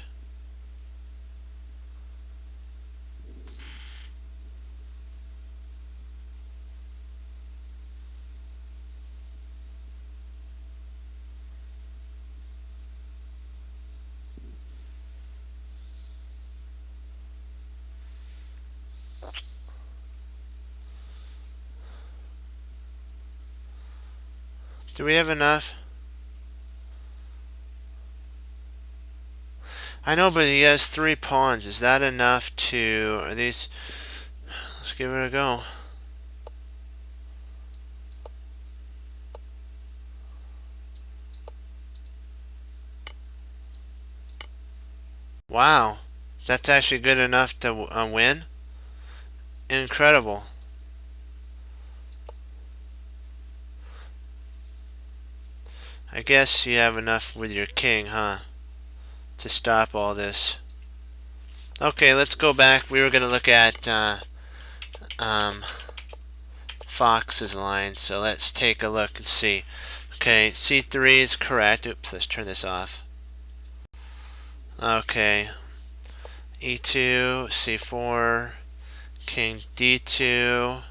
Do we have enough? I know, but he has 3 pawns. Is that enough to... Are these... Let's give it a go. Wow. That's actually good enough to win? Incredible. I guess you have enough with your king, huh? To stop all this. Okay, let's go back. We were going to look at Fox's line, so let's take a look and see. Okay, C3 is correct. Oops, let's turn this off. Okay. E2, C4, King D2,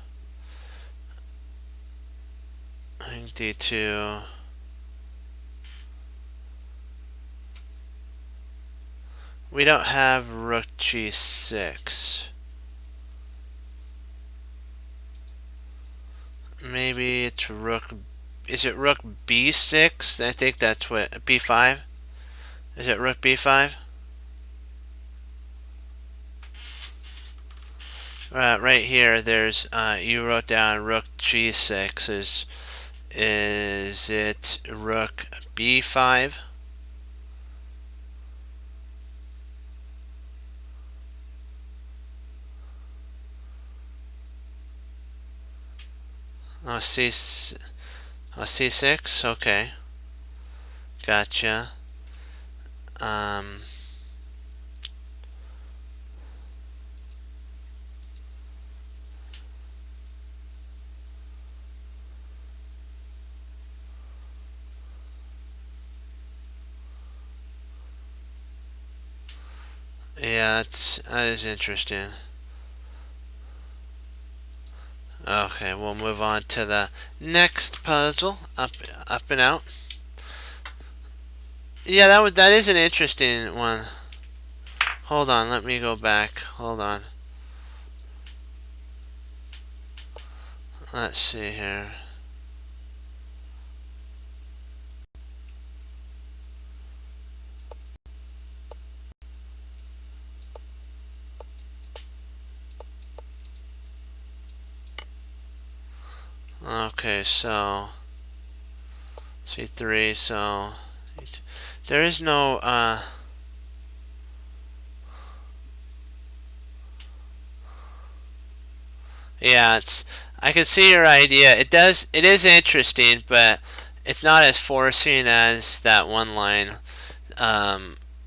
King D2. We don't have Rook G6. maybe it's rook. Is it rook b6? I think that's what b5. Is it rook b5? Right here, there's you wrote down rook g6. Is it rook b5? Oh, c6. Okay, gotcha. Um. Yeah, that is interesting. Okay, we'll move on to the next puzzle. Up and out. Yeah, that is an interesting one. Hold on, let me go back. Hold on. Let's see here. Okay, so c3. So there is no yeah, I can see your idea. It is interesting, but it's not as forcing as that one line.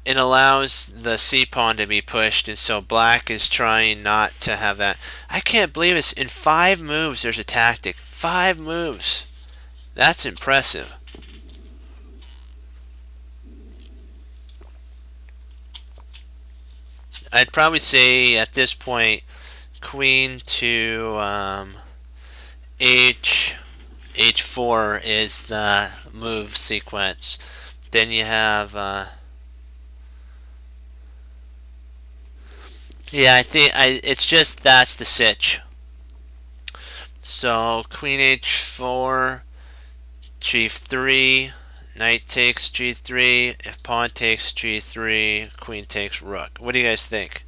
It allows the c pawn to be pushed, and so black is trying not to have that. I can't believe it's in 5 moves. There's a tactic. 5 moves. That's impressive. I'd probably say at this point, queen to h4 is the move sequence. Then you have yeah, I think it's just that's the sitch. So queen h4, g3, knight takes g3. If pawn takes g3, queen takes rook. What do you guys think?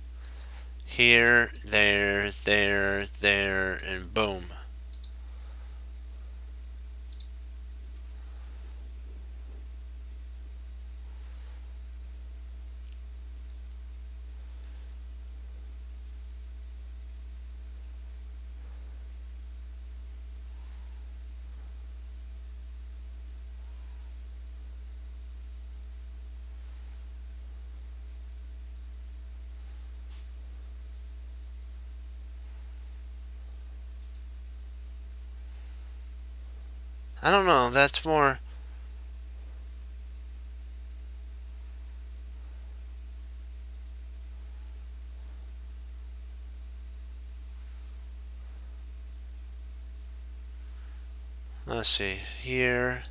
Here, there, and boom. I don't know, that's more. Let's see, here.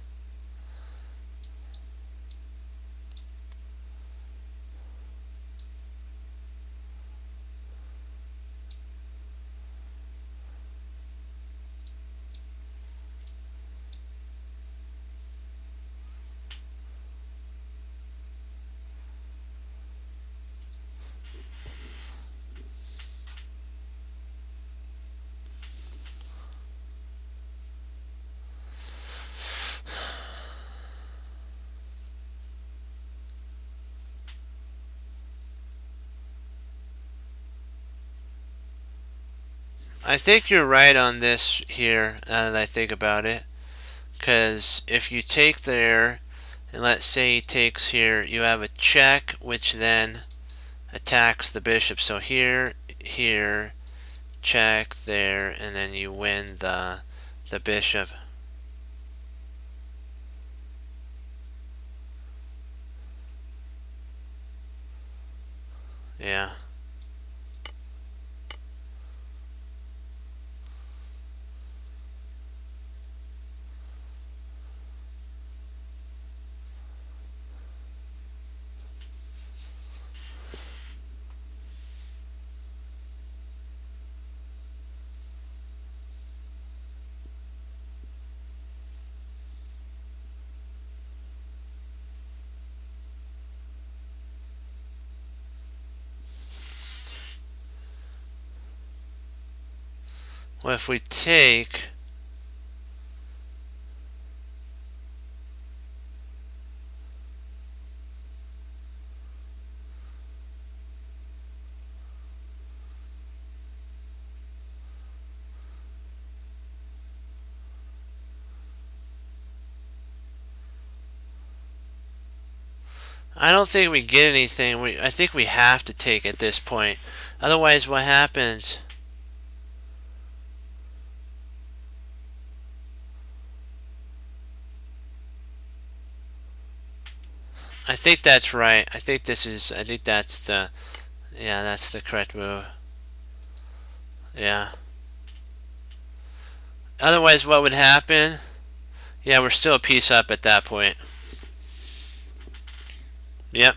I think you're right on this here, and I think about it. Because if you take there, and let's say he takes here, you have a check, which then attacks the bishop. So here, check there, and then you win the bishop. Yeah. Well, if we take... I don't think we get anything. I think we have to take at this point. Otherwise, what happens? I think that's right. I think that's the... Yeah, that's the correct move. Yeah. Otherwise, what would happen? Yeah, we're still a piece up at that point. Yep.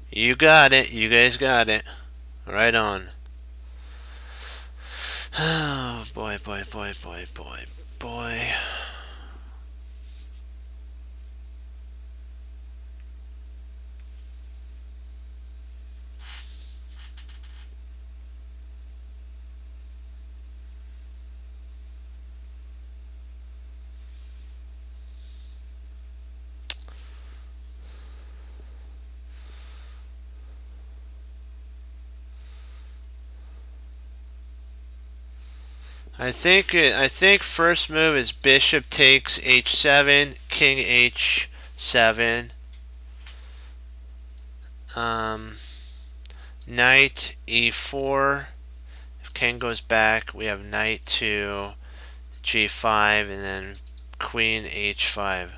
You got it. You guys got it. Right on. Oh, boy, boy, boy, boy, boy, boy. I think first move is bishop takes h7, king h7, knight e4. If king goes back, we have knight to g5, and then queen h5.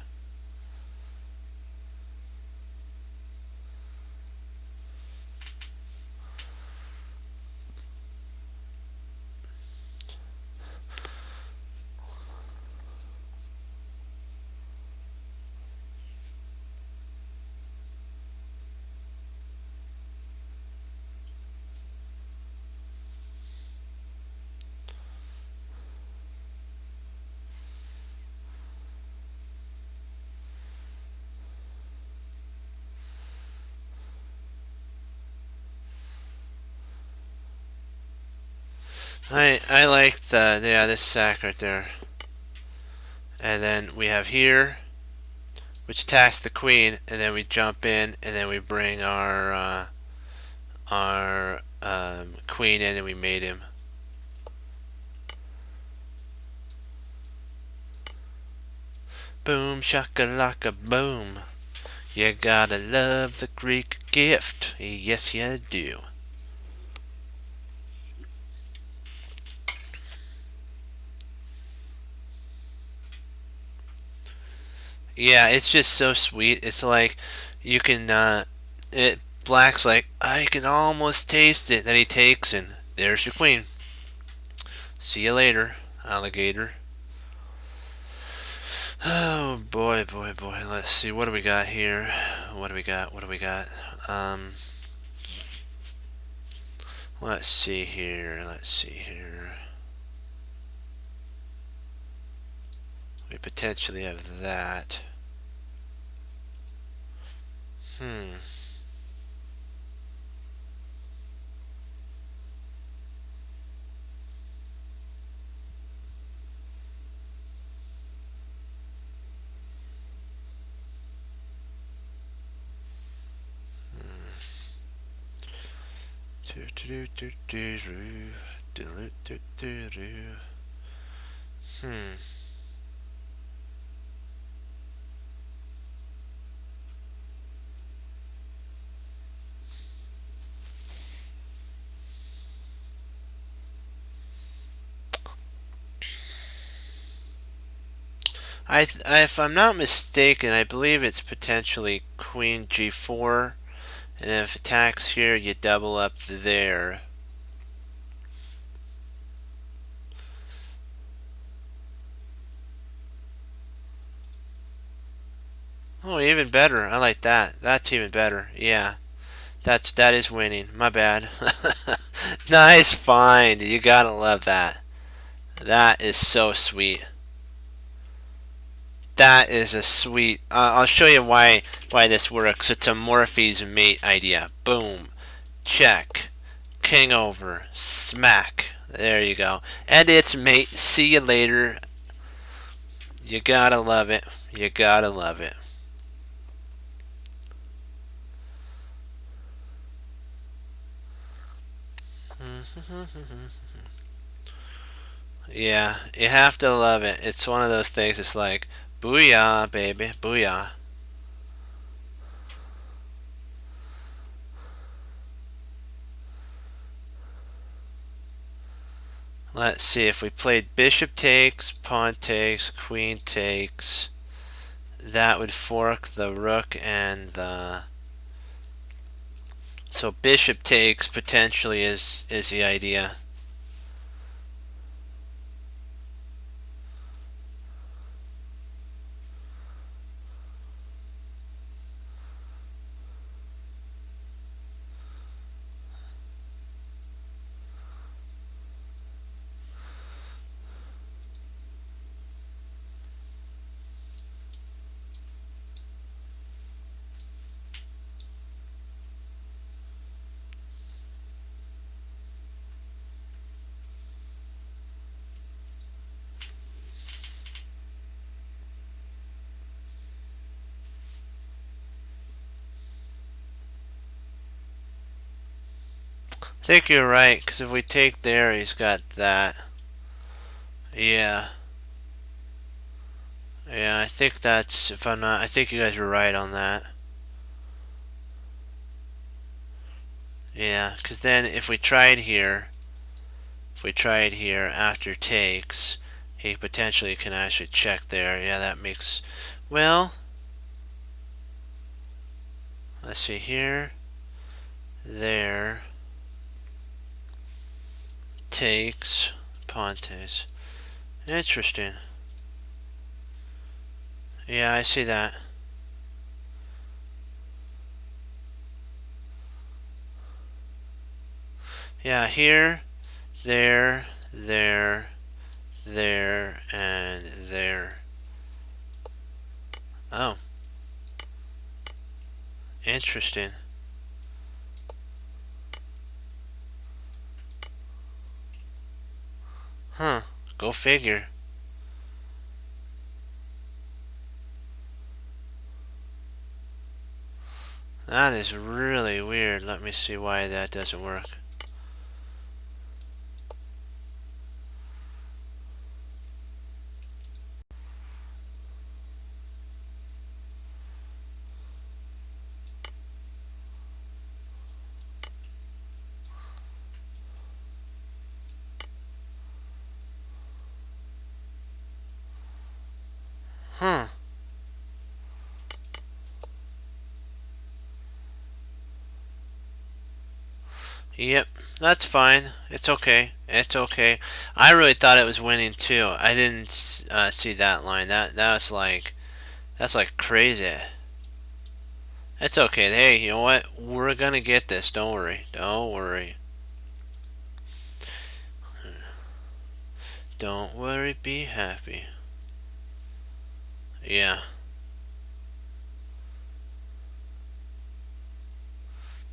I like this sack right there. And then we have here, which attacks the queen, and then we jump in, and then we bring our queen in, and we mate him. Boom shakalaka boom. You gotta love the Greek gift. Yes, you do. Yeah, it's just so sweet. It's like you can Black's like, I can almost taste it. Then he takes, and there's your queen. See you later, alligator. Oh boy, boy, boy. Let's see. What do we got here? What do we got? What do we got? Let's see here. Let's see here. We potentially have that. Hmm. Hmm. If I'm not mistaken, I believe it's potentially queen g4, and if it attacks here, you double up there. Oh, even better. I like that. That's even better. Yeah. That is winning. My bad. Nice find. You gotta love that. That is so sweet. That is a sweet. I'll show you why this works. It's a Morphe's mate idea. Boom. Check. King over. Smack. There you go. And it's mate. See you later. You gotta love it. You gotta love it. Yeah, you have to love it. It's one of those things. It's like, booyah, baby, booyah. Let's see, if we played bishop takes, pawn takes, queen takes, that would fork the rook and the... So bishop takes potentially is the idea. I think you're right, because if we take there, he's got that. Yeah. Yeah, I think that's, if I'm not, I think you guys are right on that. Yeah, because then if we tried here, after takes, he potentially can actually check there. Yeah, that makes, well, let's see here, there, takes, pawn takes. Interesting. Yeah, I see that. Yeah, here, there, there, there, and there. Oh, interesting. Huh, go figure. That is really weird. Let me see why that doesn't work. Huh. Yep, that's fine. It's okay. It's okay. I really thought it was winning too. I didn't see that line. That's like crazy. It's okay. Hey, you know what? We're gonna get this. Don't worry. Don't worry. Don't worry. Be happy. Yeah.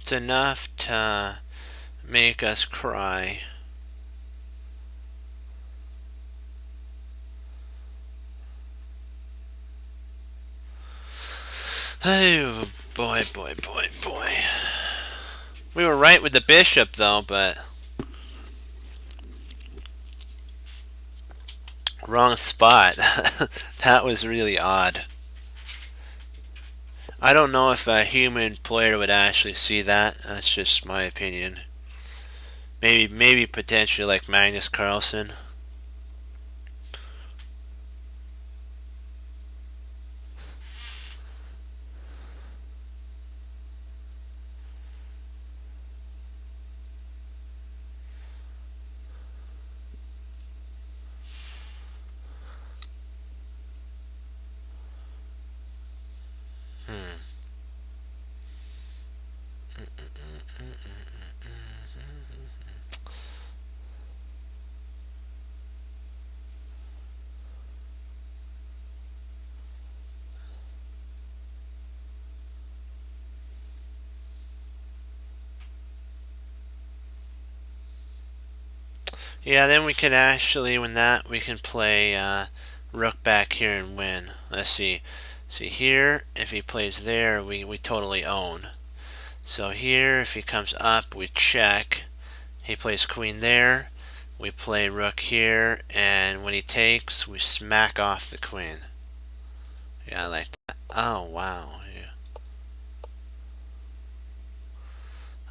It's enough to make us cry. Oh, boy, boy, boy, boy. We were right with the bishop, though, but wrong spot. That was really odd. I don't know if a human player would actually see that. That's just my opinion. Maybe potentially like Magnus Carlsen. Hmm. Yeah, then we could actually, when that, we can play rook back here and win. Let's see. See here, if he plays there, we totally own. So here, if he comes up, we check. He plays queen there. We play rook here, and when he takes, we smack off the queen. Yeah, I like that. Oh, wow. Yeah.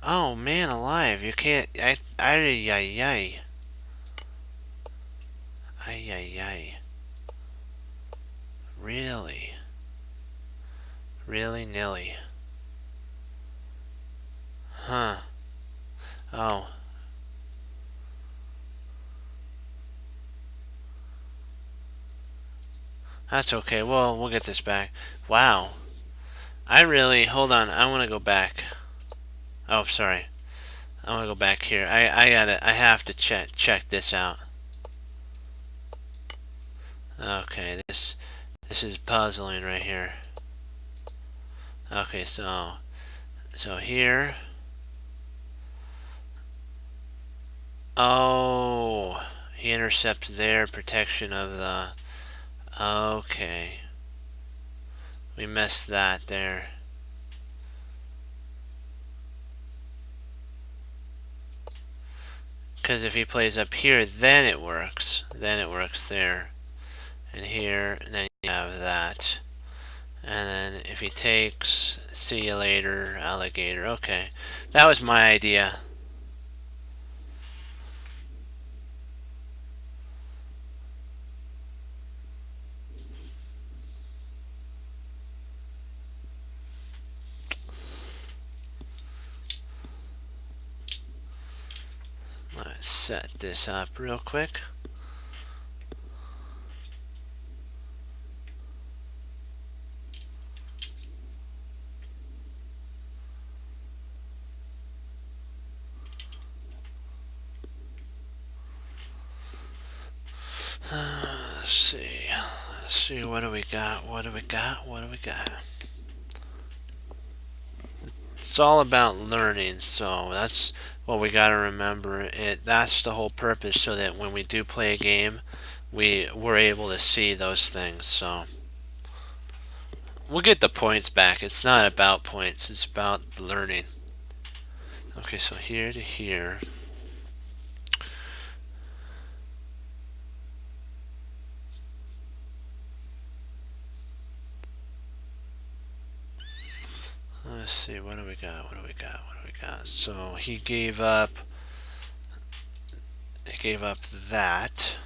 Oh, man alive. You can't... Ay, ay, ay. Ay, ay, ay. Really? Really nilly. Huh. Oh. That's okay. Well, we'll get this back. Wow. I really... Hold on. I want to go back. Oh, sorry. I want to go back here. I have to check this out. Okay, this is puzzling right here. Okay, so here. Oh, he intercepts their protection of the. Okay, we missed that there. Because if he plays up here, then it works. Then it works there, and here, and then you have that. And then if he takes, see you later, alligator. Okay, that was my idea. Let's set this up real quick. Let's see. Let's see. What do we got? What do we got? What do we got? It's all about learning, so that's what we got to remember. That's the whole purpose, so that when we do play a game, we're able to see those things. So we'll get the points back. It's not about points. It's about learning. Okay, so here to here. Let's see. What do we got? What do we got? What do we got? So he gave up. He gave up that.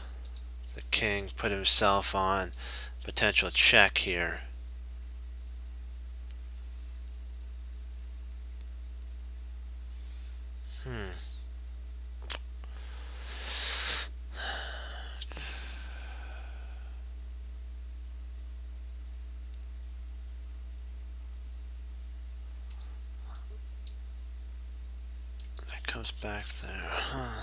The king put himself on potential check here. That comes back there. Huh.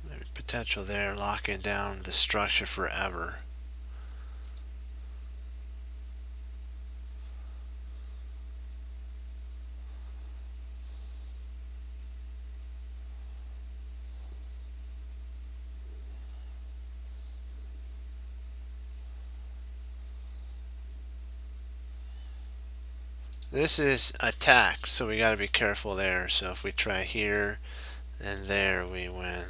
Maybe potential there, locking down the structure forever. This is attack, so we gotta be careful there. So if we try here and there, we win.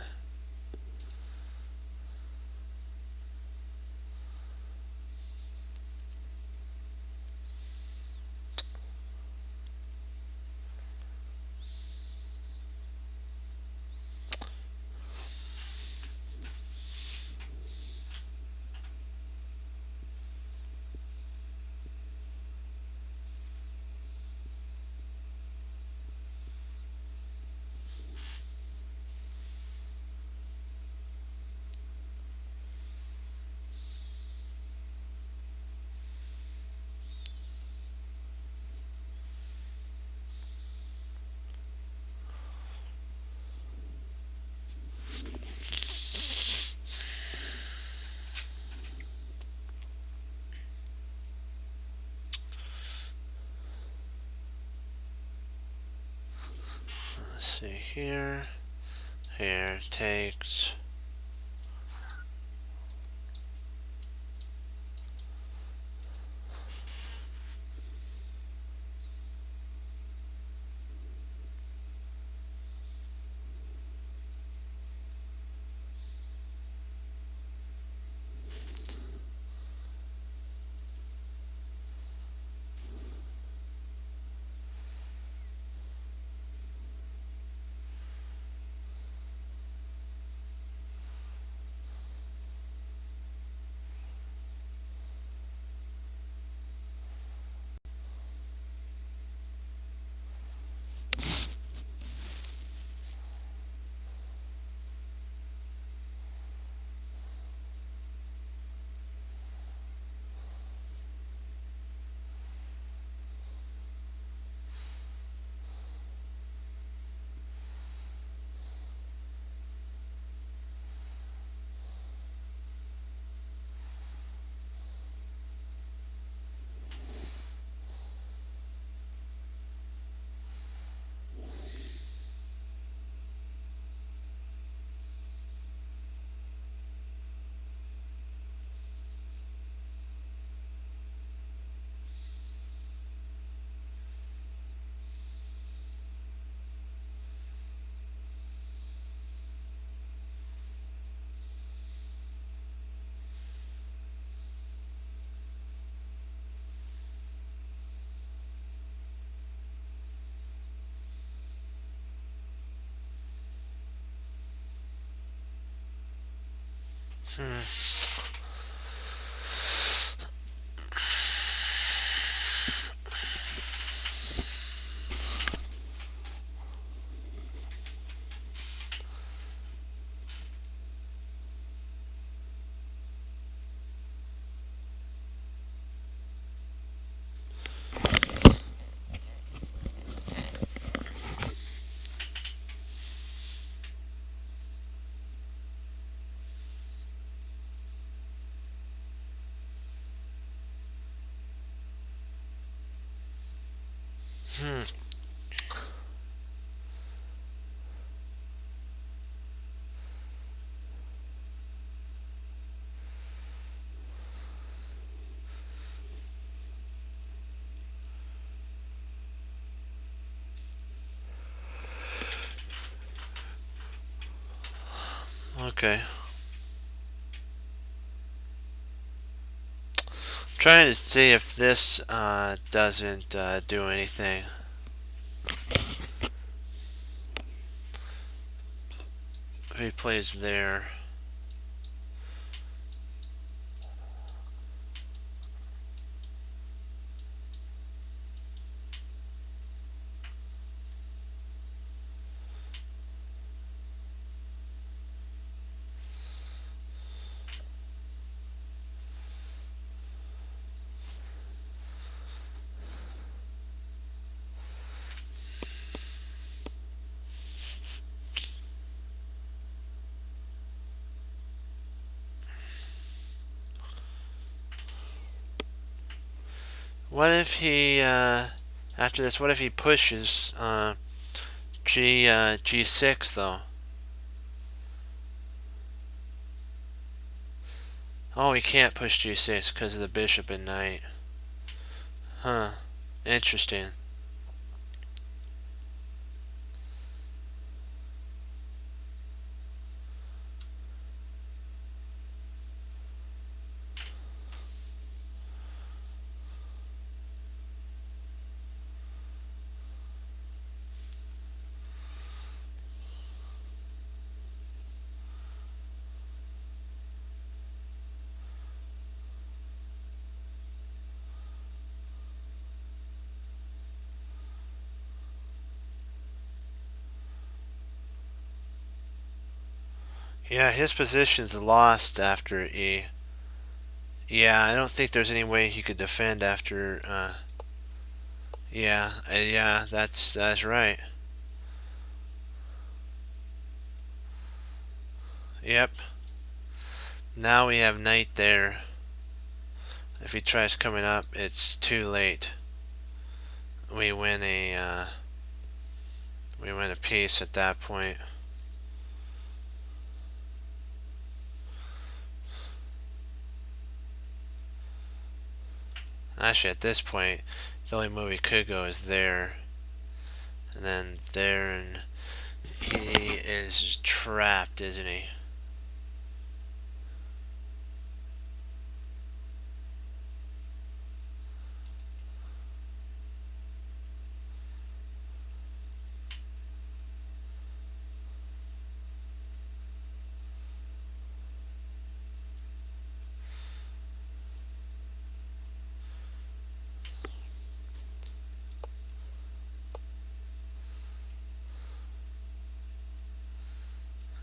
see here. Here takes. Hmm. Okay. Trying to see if this doesn't do anything. If he plays there. What if he, after this, what if he pushes G6 though? Oh, he can't push G6 because of the bishop and knight. Huh. Interesting. Yeah, his position's lost after E. Yeah, I don't think there's any way he could defend after, yeah, that's right. Yep. Now we have knight there. If he tries coming up, it's too late. We win a We went a piece at that point. Actually, at this point, the only move he could go is there. And then there, and he is trapped, isn't he?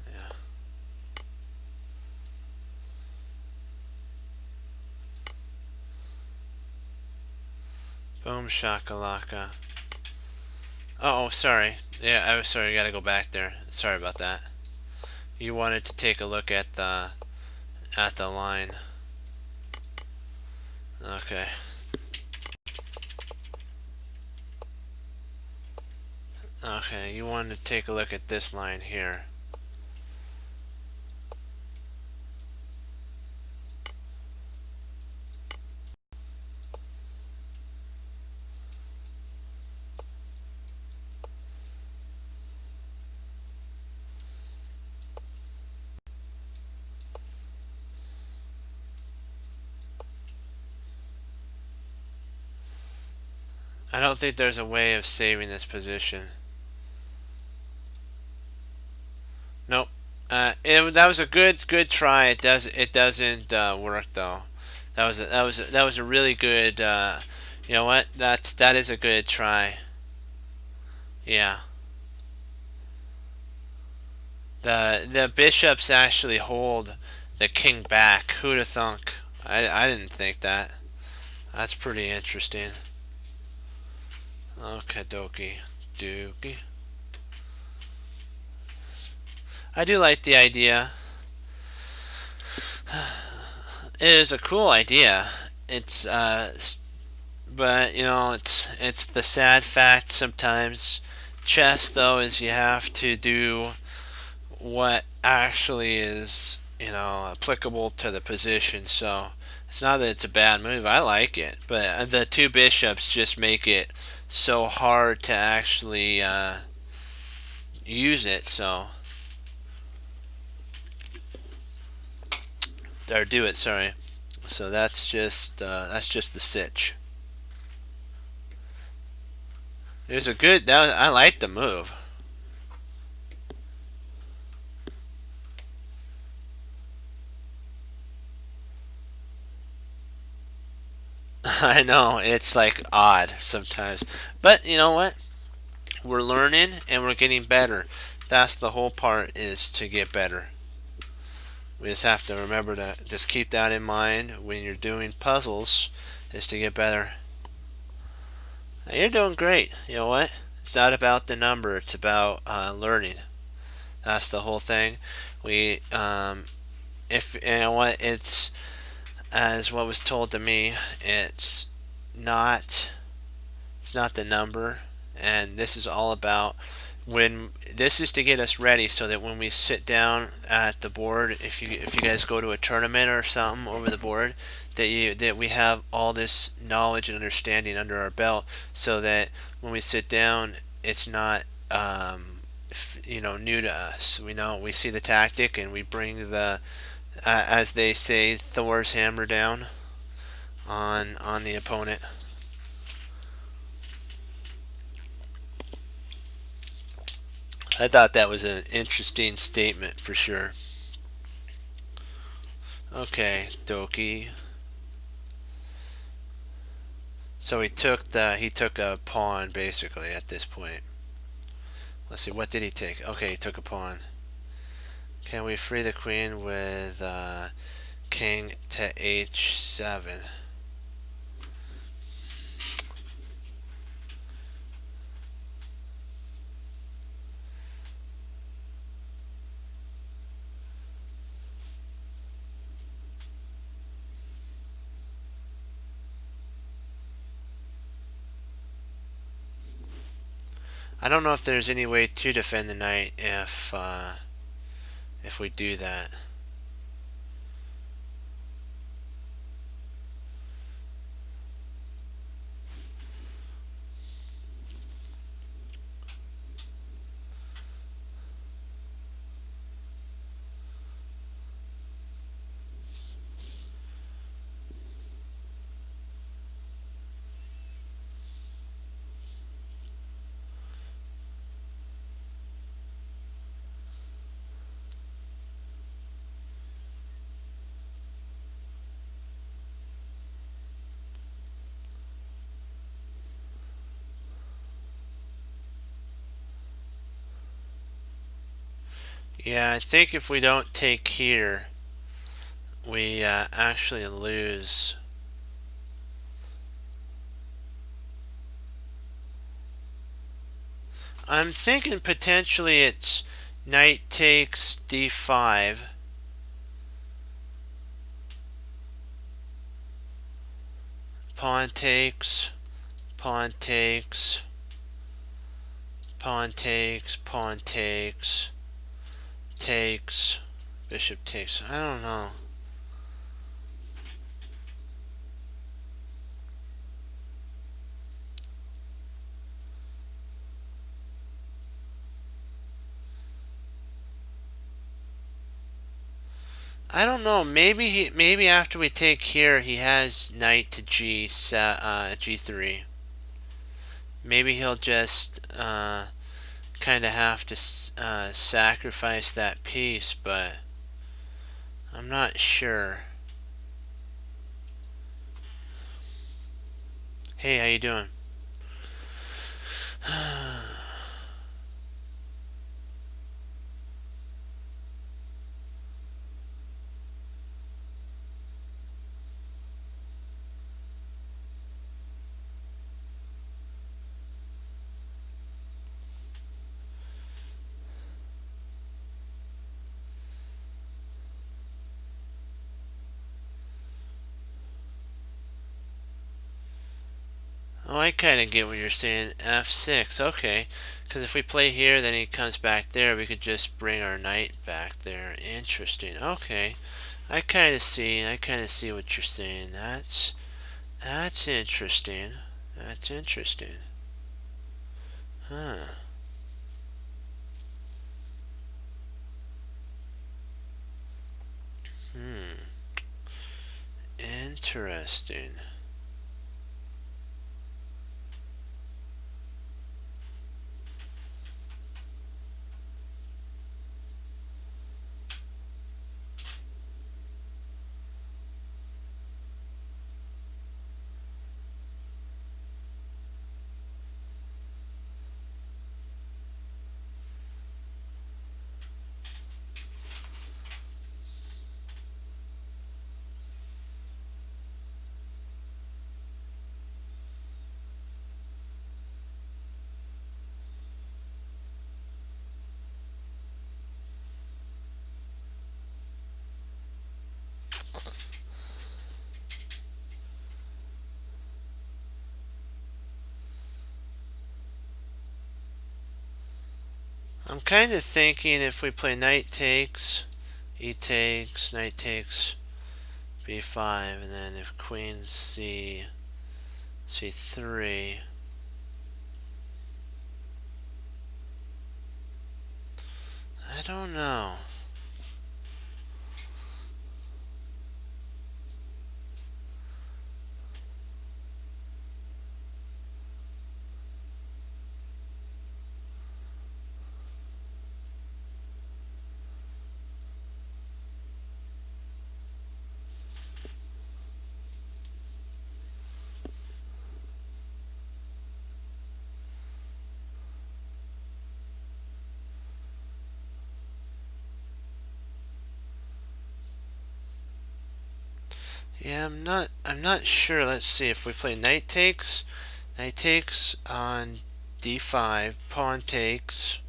Yeah. Boom shakalaka. Oh, sorry. Yeah, I was sorry. You gotta go back there. Sorry about that. You wanted to take a look at the line. Okay. Okay, you wanted to take a look at this line here. I don't think there's a way of saving this position. Nope. That was a good try. It doesn't work though. That was a really good. You know what? That is a good try. Yeah. The bishops actually hold the king back. Who'd have thunk? I didn't think that. That's pretty interesting. Okay, dokie, dookie. I do like the idea. It is a cool idea. It's but you know, it's the sad fact sometimes. Chess though is you have to do what actually is, you know, applicable to the position. So it's not that it's a bad move. I like it, but the two bishops just make it so hard to actually use it. So or do it. Sorry. So that's just the sitch. It was a good. I like the move. I know it's like odd sometimes, but you know what? We're learning and we're getting better. That's the whole part, is to get better. We just have to remember to just keep that in mind when you're doing puzzles, is to get better. Now, you're doing great. You know what? It's not about the number. It's about learning. That's the whole thing. We if you know what, it's as what was told to me. Not it's not the number, and this is all about when this is to get us ready so that when we sit down at the board, if you guys go to a tournament or something over the board, that we have all this knowledge and understanding under our belt, so that when we sit down, it's not you know, new to us. We see the tactic and we bring the as they say, Thor's hammer down on the opponent. I thought that was an interesting statement for sure. Okay, Doki. So he took a pawn basically at this point. Let's see, what did he take? Okay, he took a pawn. Can we free the queen with king to h7? I don't know if there's any way to defend the knight if we do that. Yeah, I think if we don't take here, we actually lose. I'm thinking potentially it's knight takes d5. Pawn takes, pawn takes, pawn takes, pawn takes, takes, bishop takes. I don't know. I don't know. Maybe after we take here, he has knight to g3. Maybe he'll just kind of have to sacrifice that piece, but I'm not sure. Hey, how you doing? Oh, I kind of get what you're saying. F6, okay. Because if we play here, then he comes back there. We could just bring our knight back there. Interesting. Okay, I kind of see. I kind of see what you're saying. That's interesting. That's interesting. Huh. Hmm. Interesting. I'm kind of thinking if we play knight takes, e takes, knight takes, b5, and then if queen c3. I don't know. Yeah, I'm not sure. Let's see if we play knight takes on d5, pawn takes.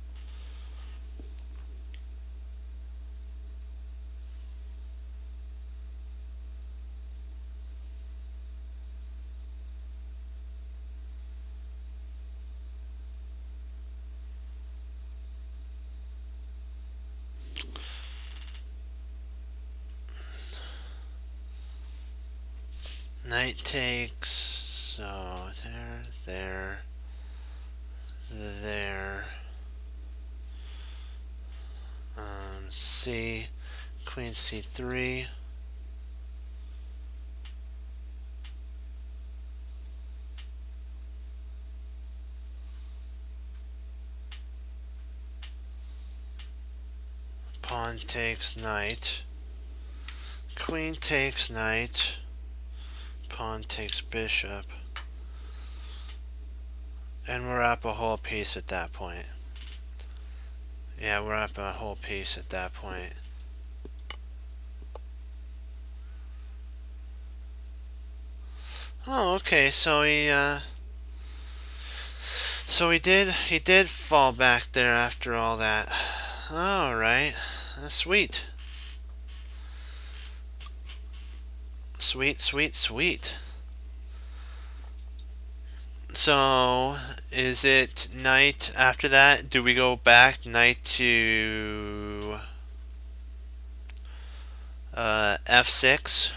Knight takes, so there, there. C, Queen C3. Pawn takes knight. Queen takes knight. Pawn takes bishop. And we're up a whole piece at that point. Yeah, we're up a whole piece at that point. Oh, okay, so he did fall back there after all that. All right. Sweet. Sweet, sweet, sweet. So, is it knight after that? Do we go back knight to f6?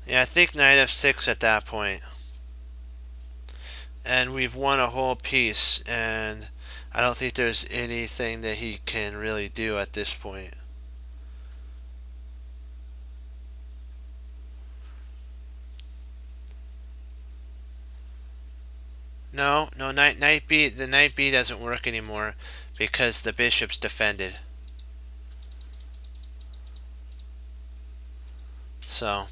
Yeah, I think knight f6 at that point. And we've won a whole piece, and I don't think there's anything that he can really do at this point. No, knight b, the knight b doesn't work anymore because the bishop's defended. So,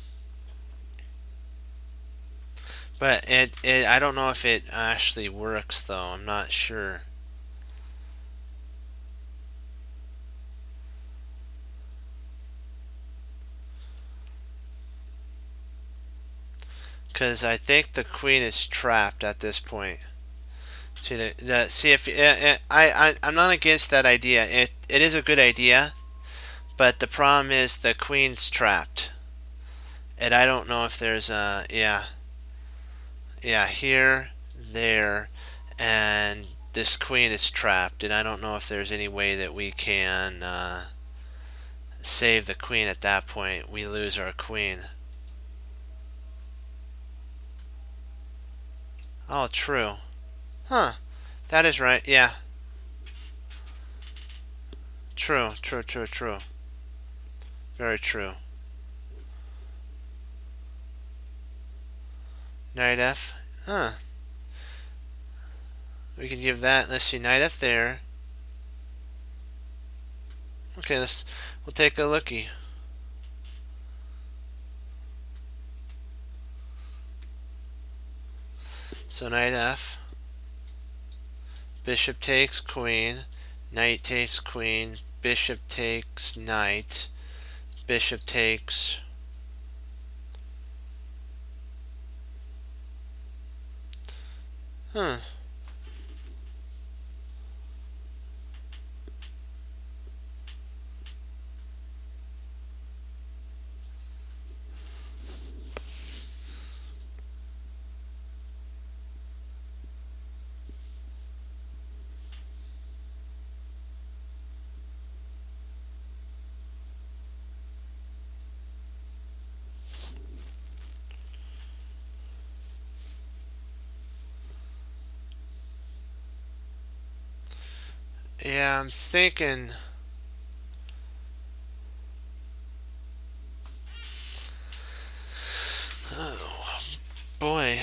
but I don't know if it actually works though. I'm not sure. Because I think the queen is trapped at this point. See if I'm not against that idea. It is a good idea, but the problem is the queen's trapped, and I don't know if there's a here, there, and this queen is trapped, and I don't know if there's any way that we can save the queen at that point. We lose our queen. Oh, true. Huh. That is right. Yeah. True. True. True. True. Very true. Knight F. Huh. We can give that. Let's see. Knight F there. Okay. We'll take a lookie. So Knight F. Bishop takes queen. Knight takes queen. Bishop takes knight. Bishop takes. Huh. Yeah, I'm thinking. Oh, boy.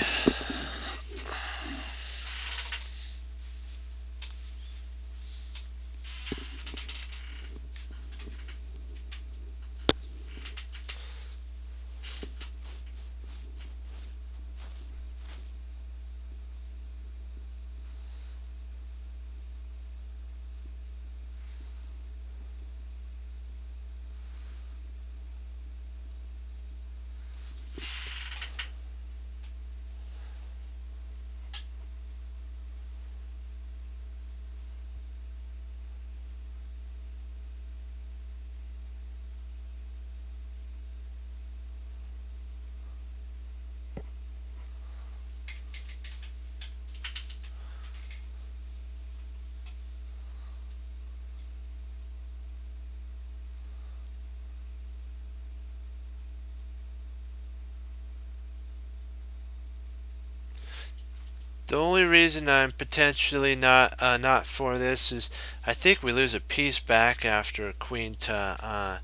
The only reason I'm potentially not for this is I think we lose a piece back after queen to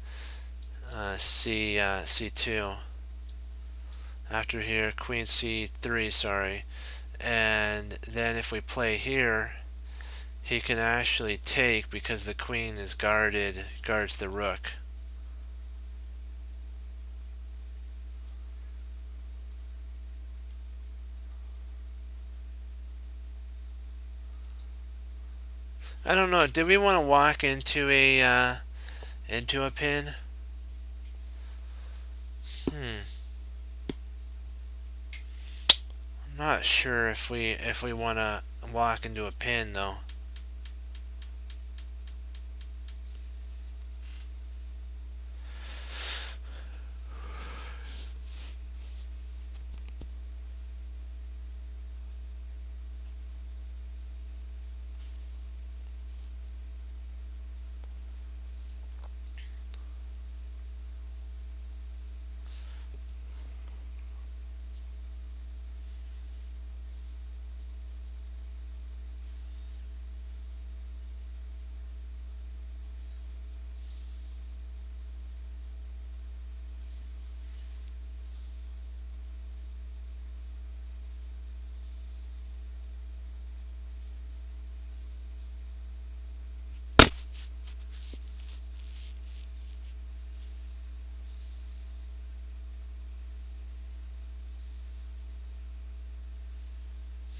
c2. After here, queen c3, sorry. And then if we play here, he can actually take because the queen is guards the rook. I don't know. Did we want to walk into a pin? I'm not sure if we want to walk into a pin though.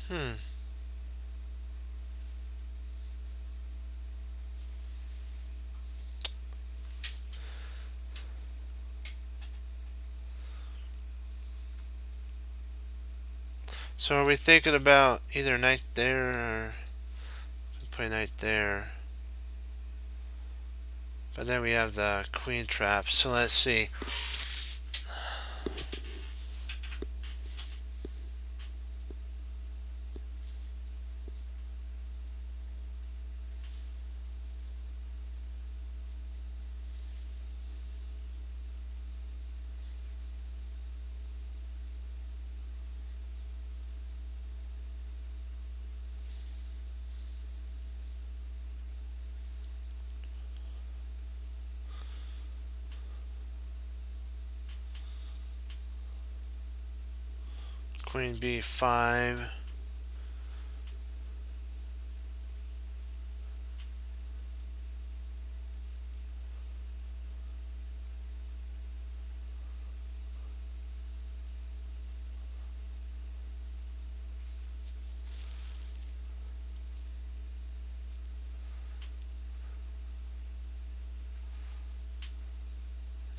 Hmm. So are we thinking about either knight there or play knight there? But then we have the queen trap. So let's see. Queen b5.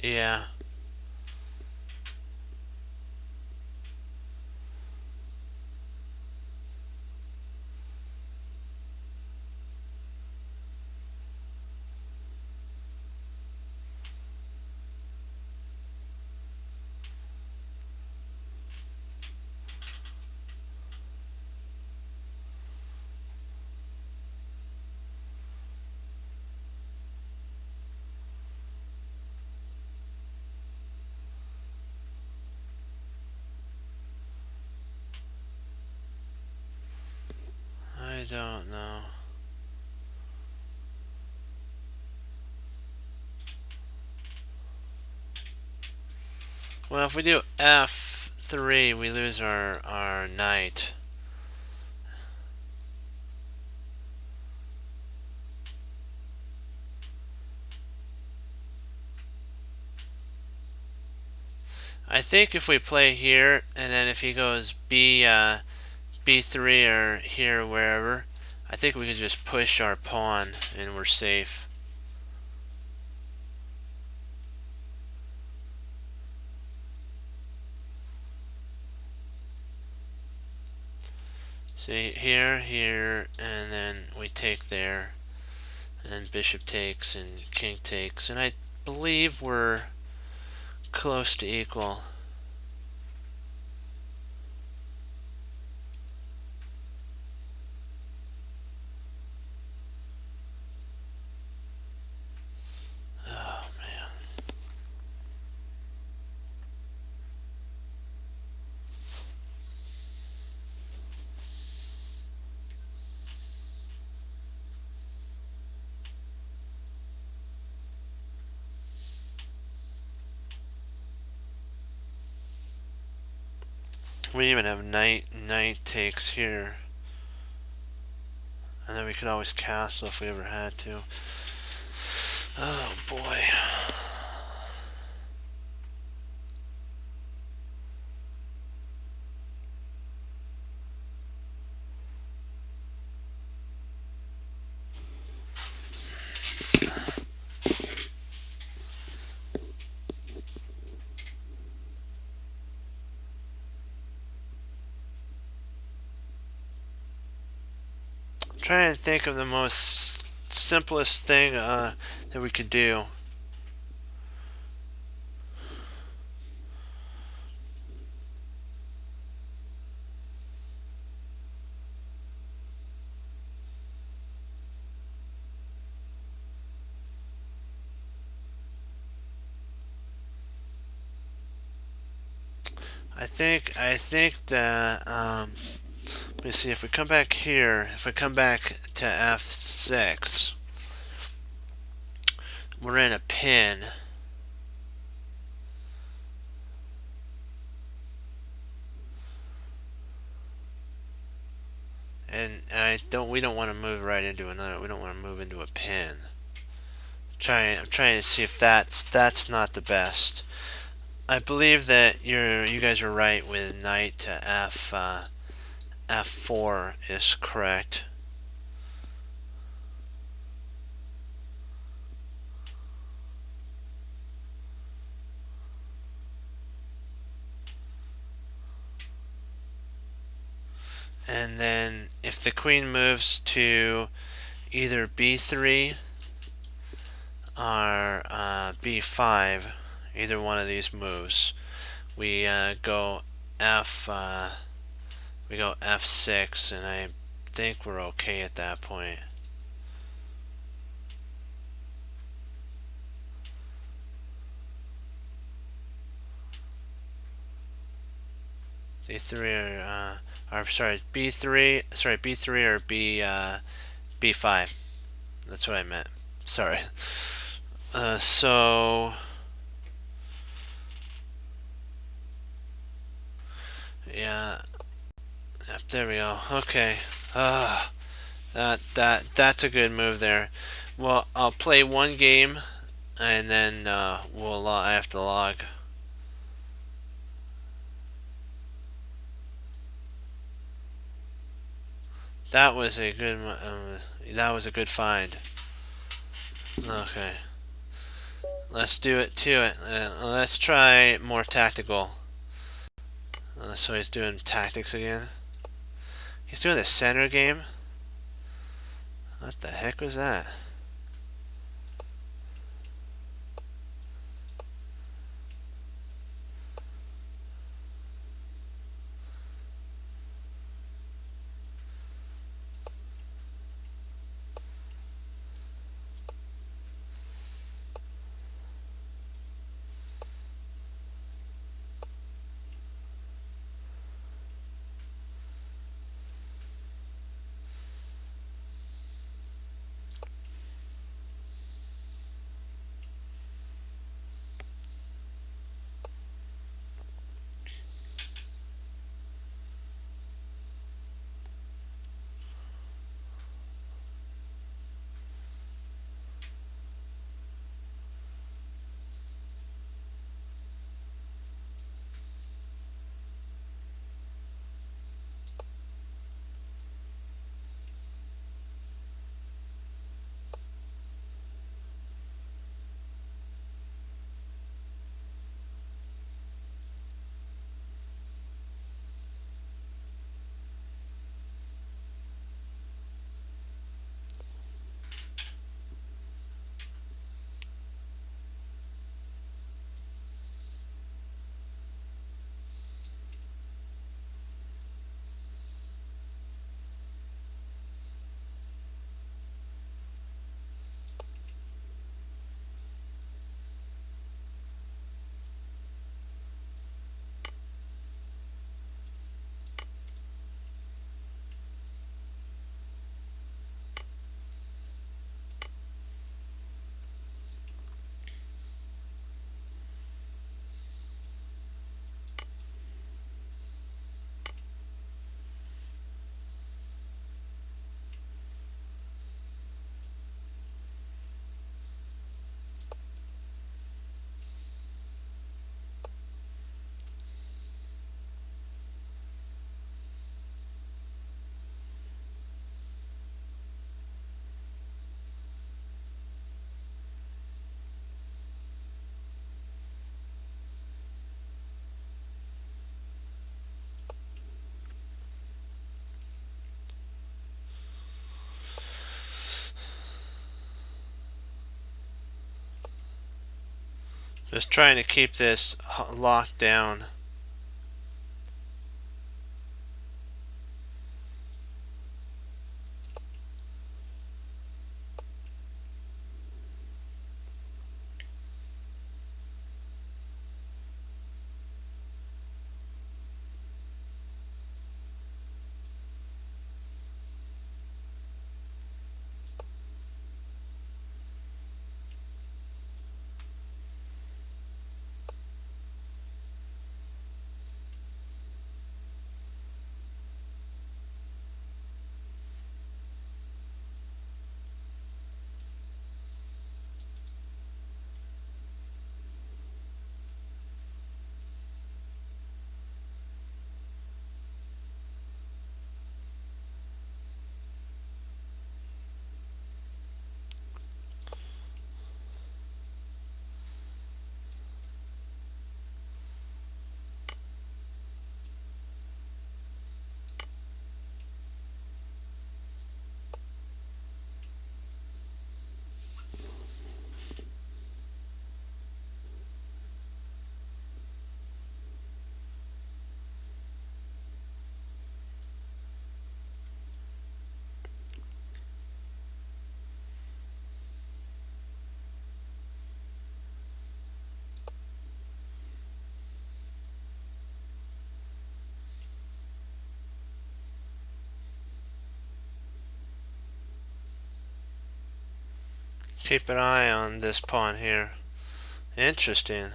Yeah. I don't know. Well, if we do f3, we lose our knight. I think if we play here, and then if he goes b3 or here or wherever, I think we can just push our pawn and we're safe. See here, here, and then we take there, and bishop takes and king takes, and I believe we're close to equal. Oh man. We even have knight takes here. And then we could always castle if we ever had to. Oh boy. Trying to think of the most simplest thing that we could do. I think that let me see, if we come back here, if I come back to F6, we're in a pin. And we don't want to move right into another, we don't want to move into a pin. I'm trying to see if that's not the best. I believe that you guys are right with knight to F4 is correct. And then if the queen moves to either B3 or B5, either one of these moves, we go F6, and I think we're okay at that point. D3 or sorry, B3 or B5. That's what I meant. Sorry. So yeah, yep, there we go. Okay. That's a good move there. Well, I'll play one game, and then I have to log. That was a good find. Okay. Let's do it to it. Let's try more tactical. So he's doing tactics again. He's doing the center game. What the heck was that? Just trying to keep this locked down. Keep an eye on this pawn here. Interesting.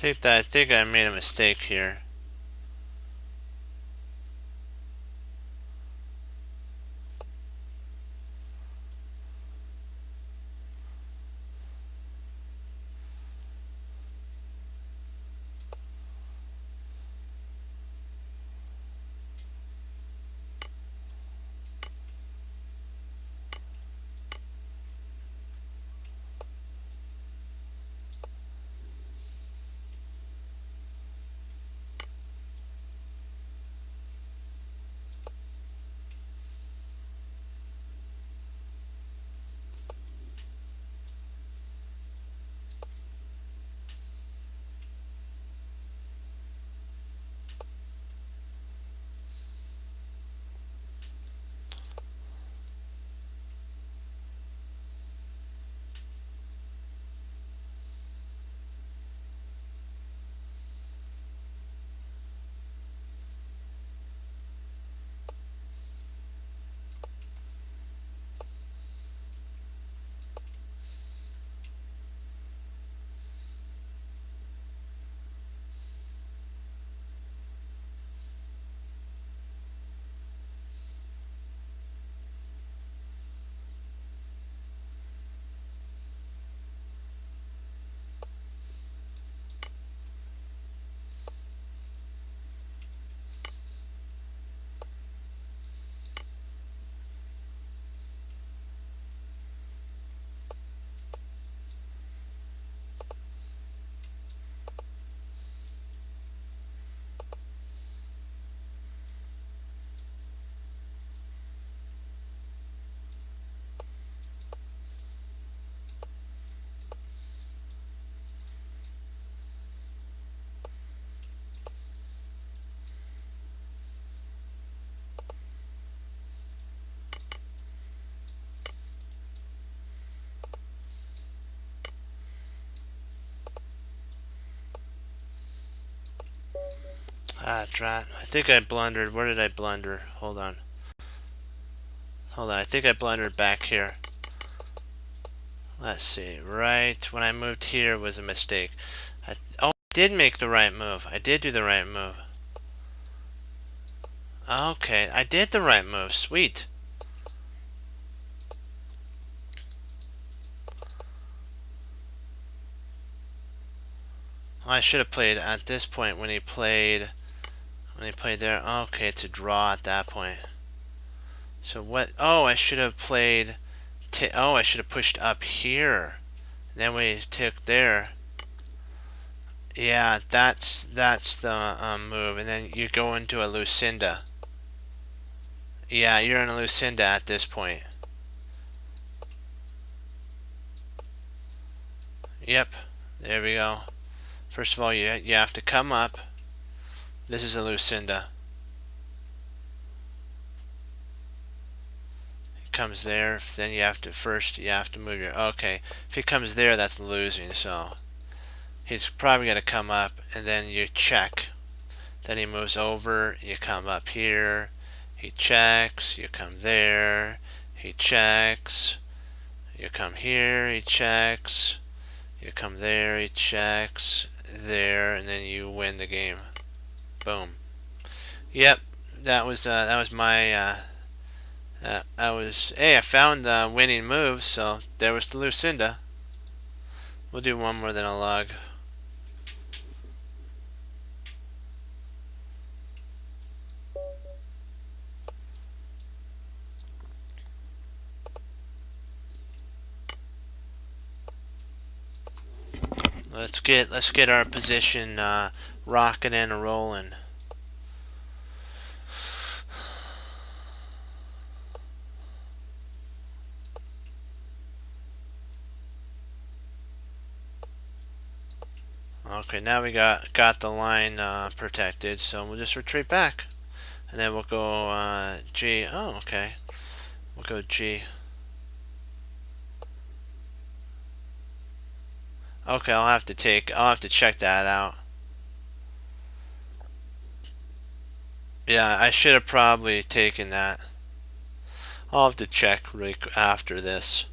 I think I made a mistake here. Ah, drat. I think I blundered. Where did I blunder? Hold on. Hold on. I think I blundered back here. Let's see. Right when I moved here was a mistake. Oh, I did make the right move. I did do the right move. Okay, I did the right move. Sweet. I should have played at this point when he played there. Okay, it's a draw at that point. So what? Oh, I should have played. Oh, I should have pushed up here. Then we took there. Yeah, that's the move, and then you go into a Lucinda. Yeah, you're in a Lucinda at this point. Yep, there we go. First of all, you have to come up. This is a Lucinda. It comes there. Then you have to move your. Okay, if he comes there, that's losing. So he's probably gonna come up, and then you check. Then he moves over. You come up here. He checks. You come there. He checks. You come here. He checks. You come there. He checks. There, and then you win the game. Boom. Yep, that was my hey, I found the winning move, so there was the Lucinda. We'll do one more than a log. Let's get our position rocking and rolling. Okay, now we got the line protected, so we'll just retreat back, and then we'll go G. Oh, okay, we'll go G. Okay, I'll have to check that out. Yeah, I should have probably taken that. I'll have to check right after this.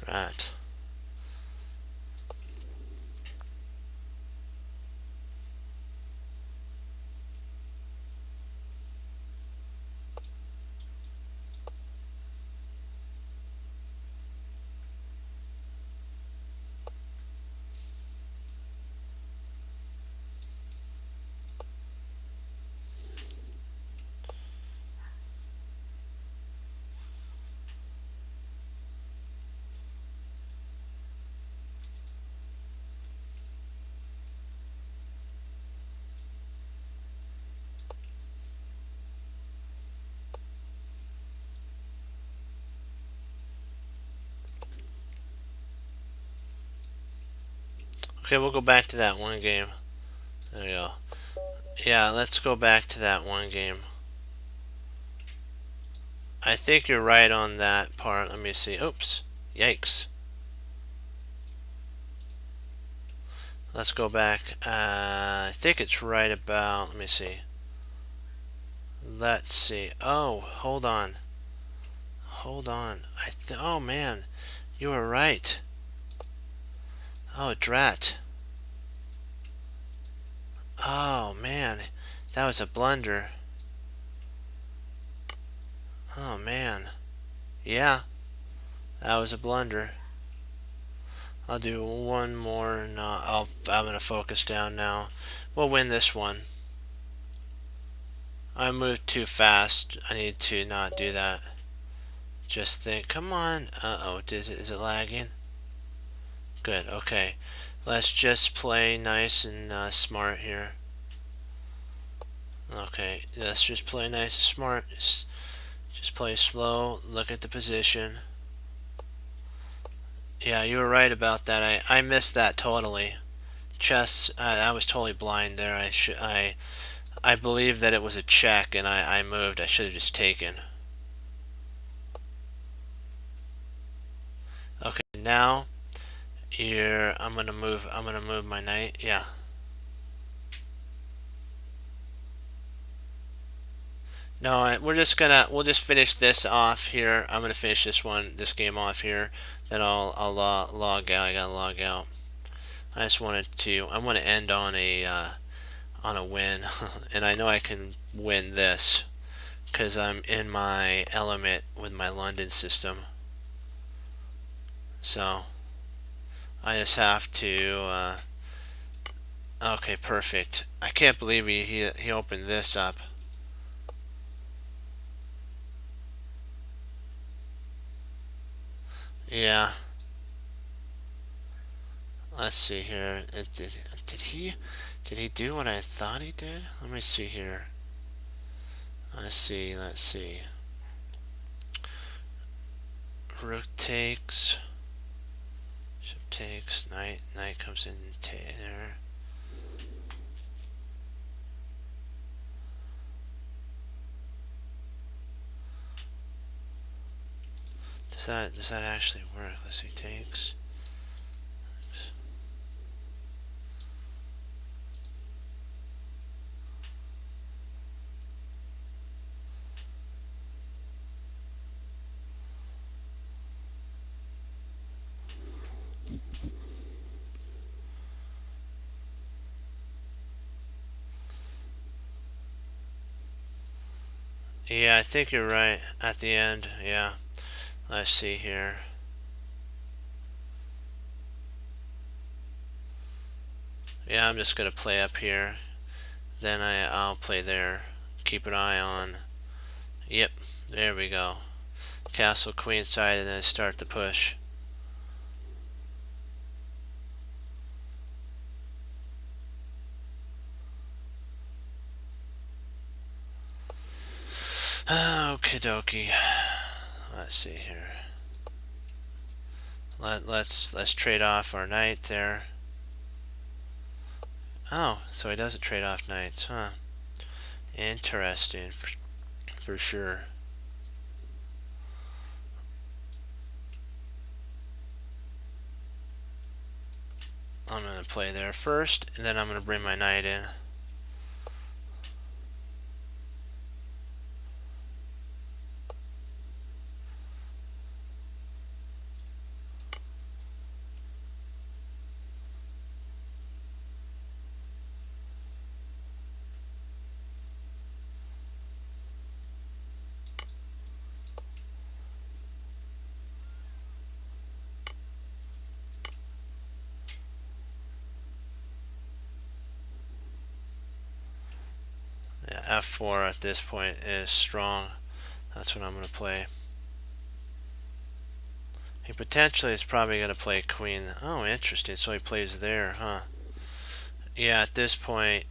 Drat. Okay, we'll go back to that one game. There we go. Yeah, let's go back to that one game. I think you're right on that part. Let me see. Oops. Yikes. Let's go back. I think it's right about. Let me see. Let's see. Oh, hold on. Hold on. Oh man, you were right. Oh, drat. Oh man, that was a blunder. Oh man. Yeah, that was a blunder. I'll do one more. No, I'm gonna focus down now. We'll win this one. I moved too fast. I need to not do that. Just think. Come on. Uh-oh. Is it lagging? Good. Okay. Let's just play nice and smart here. Okay. Let's just play nice and smart. Just play slow. Look at the position. Yeah, you were right about that. I missed that totally. Chess. I was totally blind there. I believe that it was a check, and I moved. I should have just taken. Okay. Now. Here, I'm gonna move my knight. Yeah. No, we'll just finish this off here. I'm gonna finish this game off here. Then I'll log out. I gotta log out. I want to end on a win, and I know I can win this because I'm in my element with my London system. So I just have to. Okay, perfect. I can't believe he opened this up. Yeah. Let's see here. Did he do what I thought he did? Let me see here. Let's see. Rook takes. Bishop takes. Knight comes in there. Does that actually work? Let's see. Takes. Yeah, I think you're right at the end. Yeah. Let's see here. Yeah, I'm just gonna play up here. Then I'll play there. Keep an eye on. Yep, there we go. Castle queen side, and then start the push. Okie dokie. Let's see here. Let's trade off our knight there. Oh, so he doesn't trade off knights, huh? Interesting, for sure. I'm gonna play there first, and then I'm gonna bring my knight in. f4 at this point is strong. That's what I'm going to play. He potentially is probably going to play queen. Oh, interesting. So he plays there, huh? Yeah, at this point,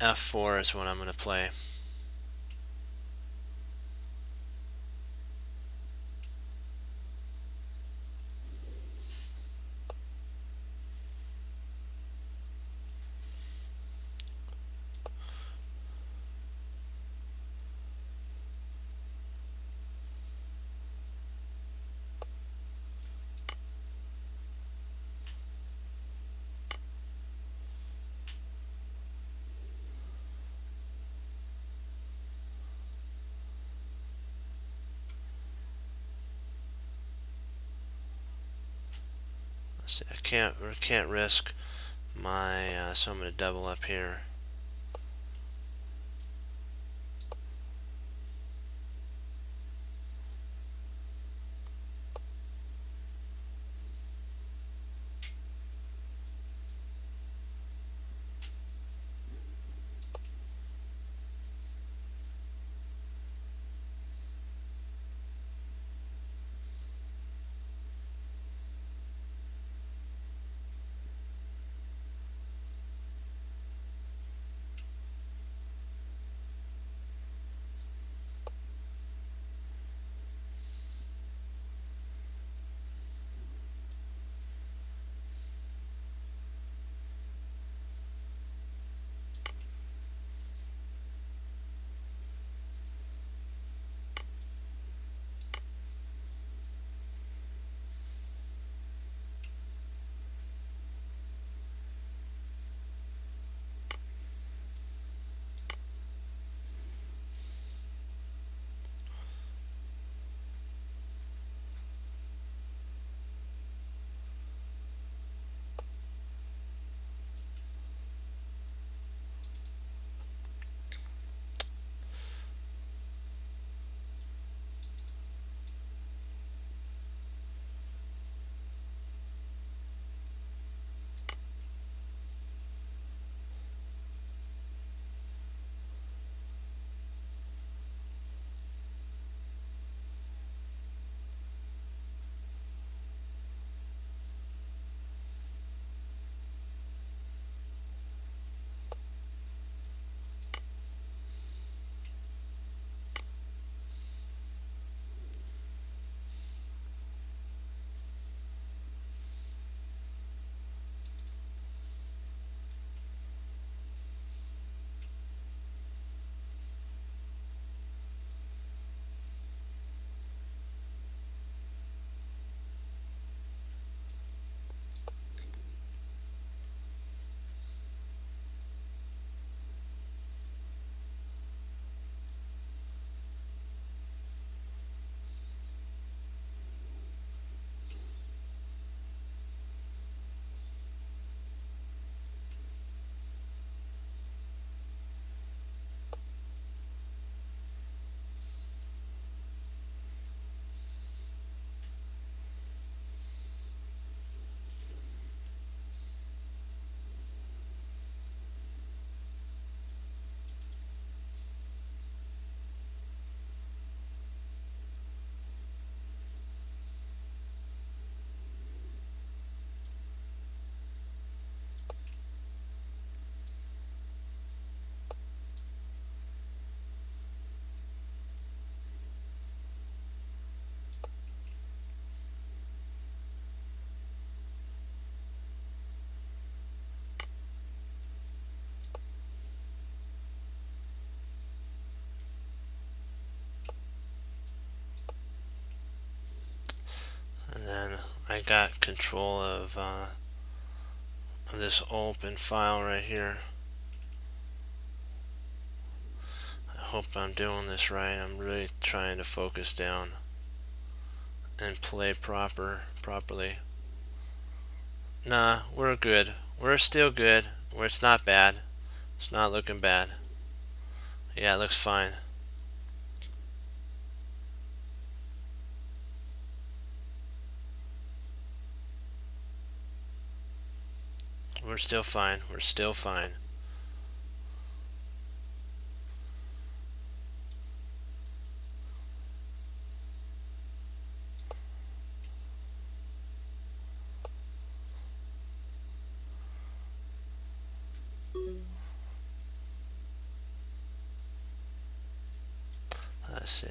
f4 is what I'm going to play. Let's see, I can't risk my, so I'm going to double up here. And then I got control of this open file right here. I hope I'm doing this right. I'm really trying to focus down and play properly. Nah, we're good. We're still good. It's not bad. It's not looking bad. Yeah, it looks fine. We're still fine. We're still fine. Let's see.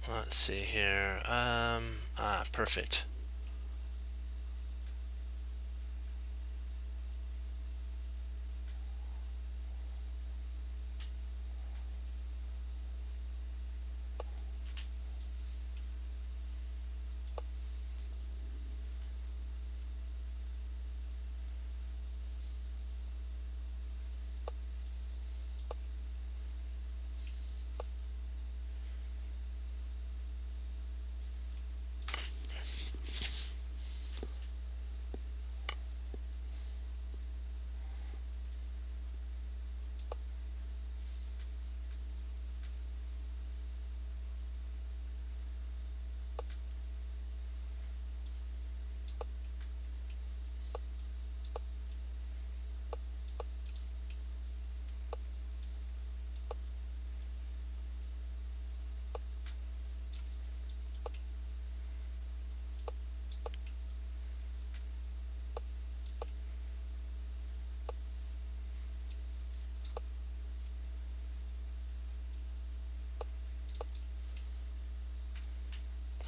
Let's see here. Perfect.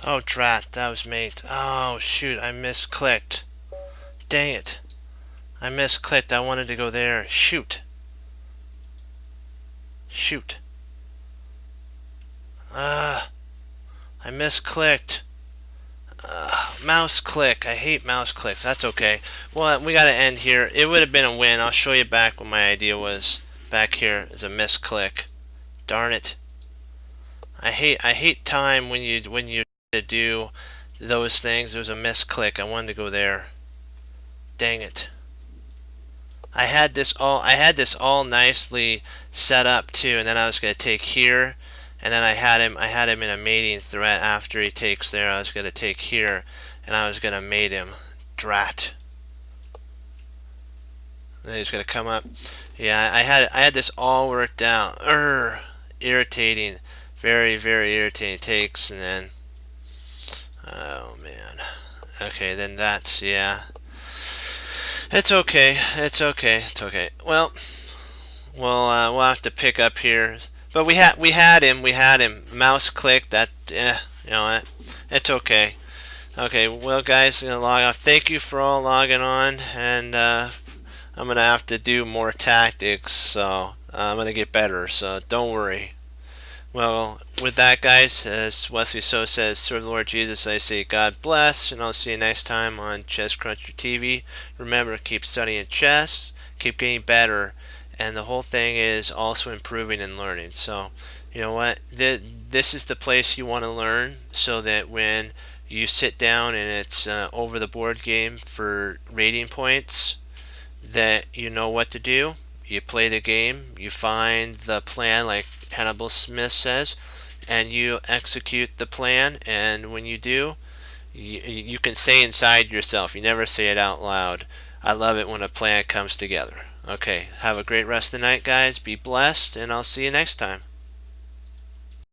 Oh, drat, that was mate. Oh, shoot, I misclicked. Dang it. I misclicked. I wanted to go there. Shoot. Shoot. I misclicked. Mouse click. I hate mouse clicks. That's okay. Well, we gotta end here. It would have been a win. I'll show you back what my idea was. Back here is a misclick. Darn it. I hate time when you do those things. It was a misclick. I wanted to go there. Dang it. I had this all nicely set up too, and then I was gonna take here, and then I had him in a mating threat after he takes there. I was gonna take here, and I was gonna mate him. Drat. And then he's gonna come up. Yeah, I had this all worked out. Irritating, very irritating takes, and then oh man. Okay, then that's yeah. It's okay. It's okay. It's okay. Well, we'll have to pick up here. But we had him. We had him. Mouse click. That you know what? It's okay. Okay. Well, guys, gonna log off. Thank you for all logging on, and I'm gonna have to do more tactics. So I'm gonna get better. So don't worry. Well, with that, guys, as Wesley So says, serve the Lord Jesus. I say God bless, and I'll see you next time on Chess Cruncher TV. Remember, keep studying chess, keep getting better, and the whole thing is also improving and learning. So, you know what? This is the place you want to learn, so that when you sit down and it's over the board game for rating points, that you know what to do. You play the game, you find the plan like Hannibal Smith says, and you execute the plan, and when you do, you can say inside yourself, you never say it out loud, I love it when a plan comes together. Okay, have a great rest of the night, guys. Be blessed, and I'll see you next time.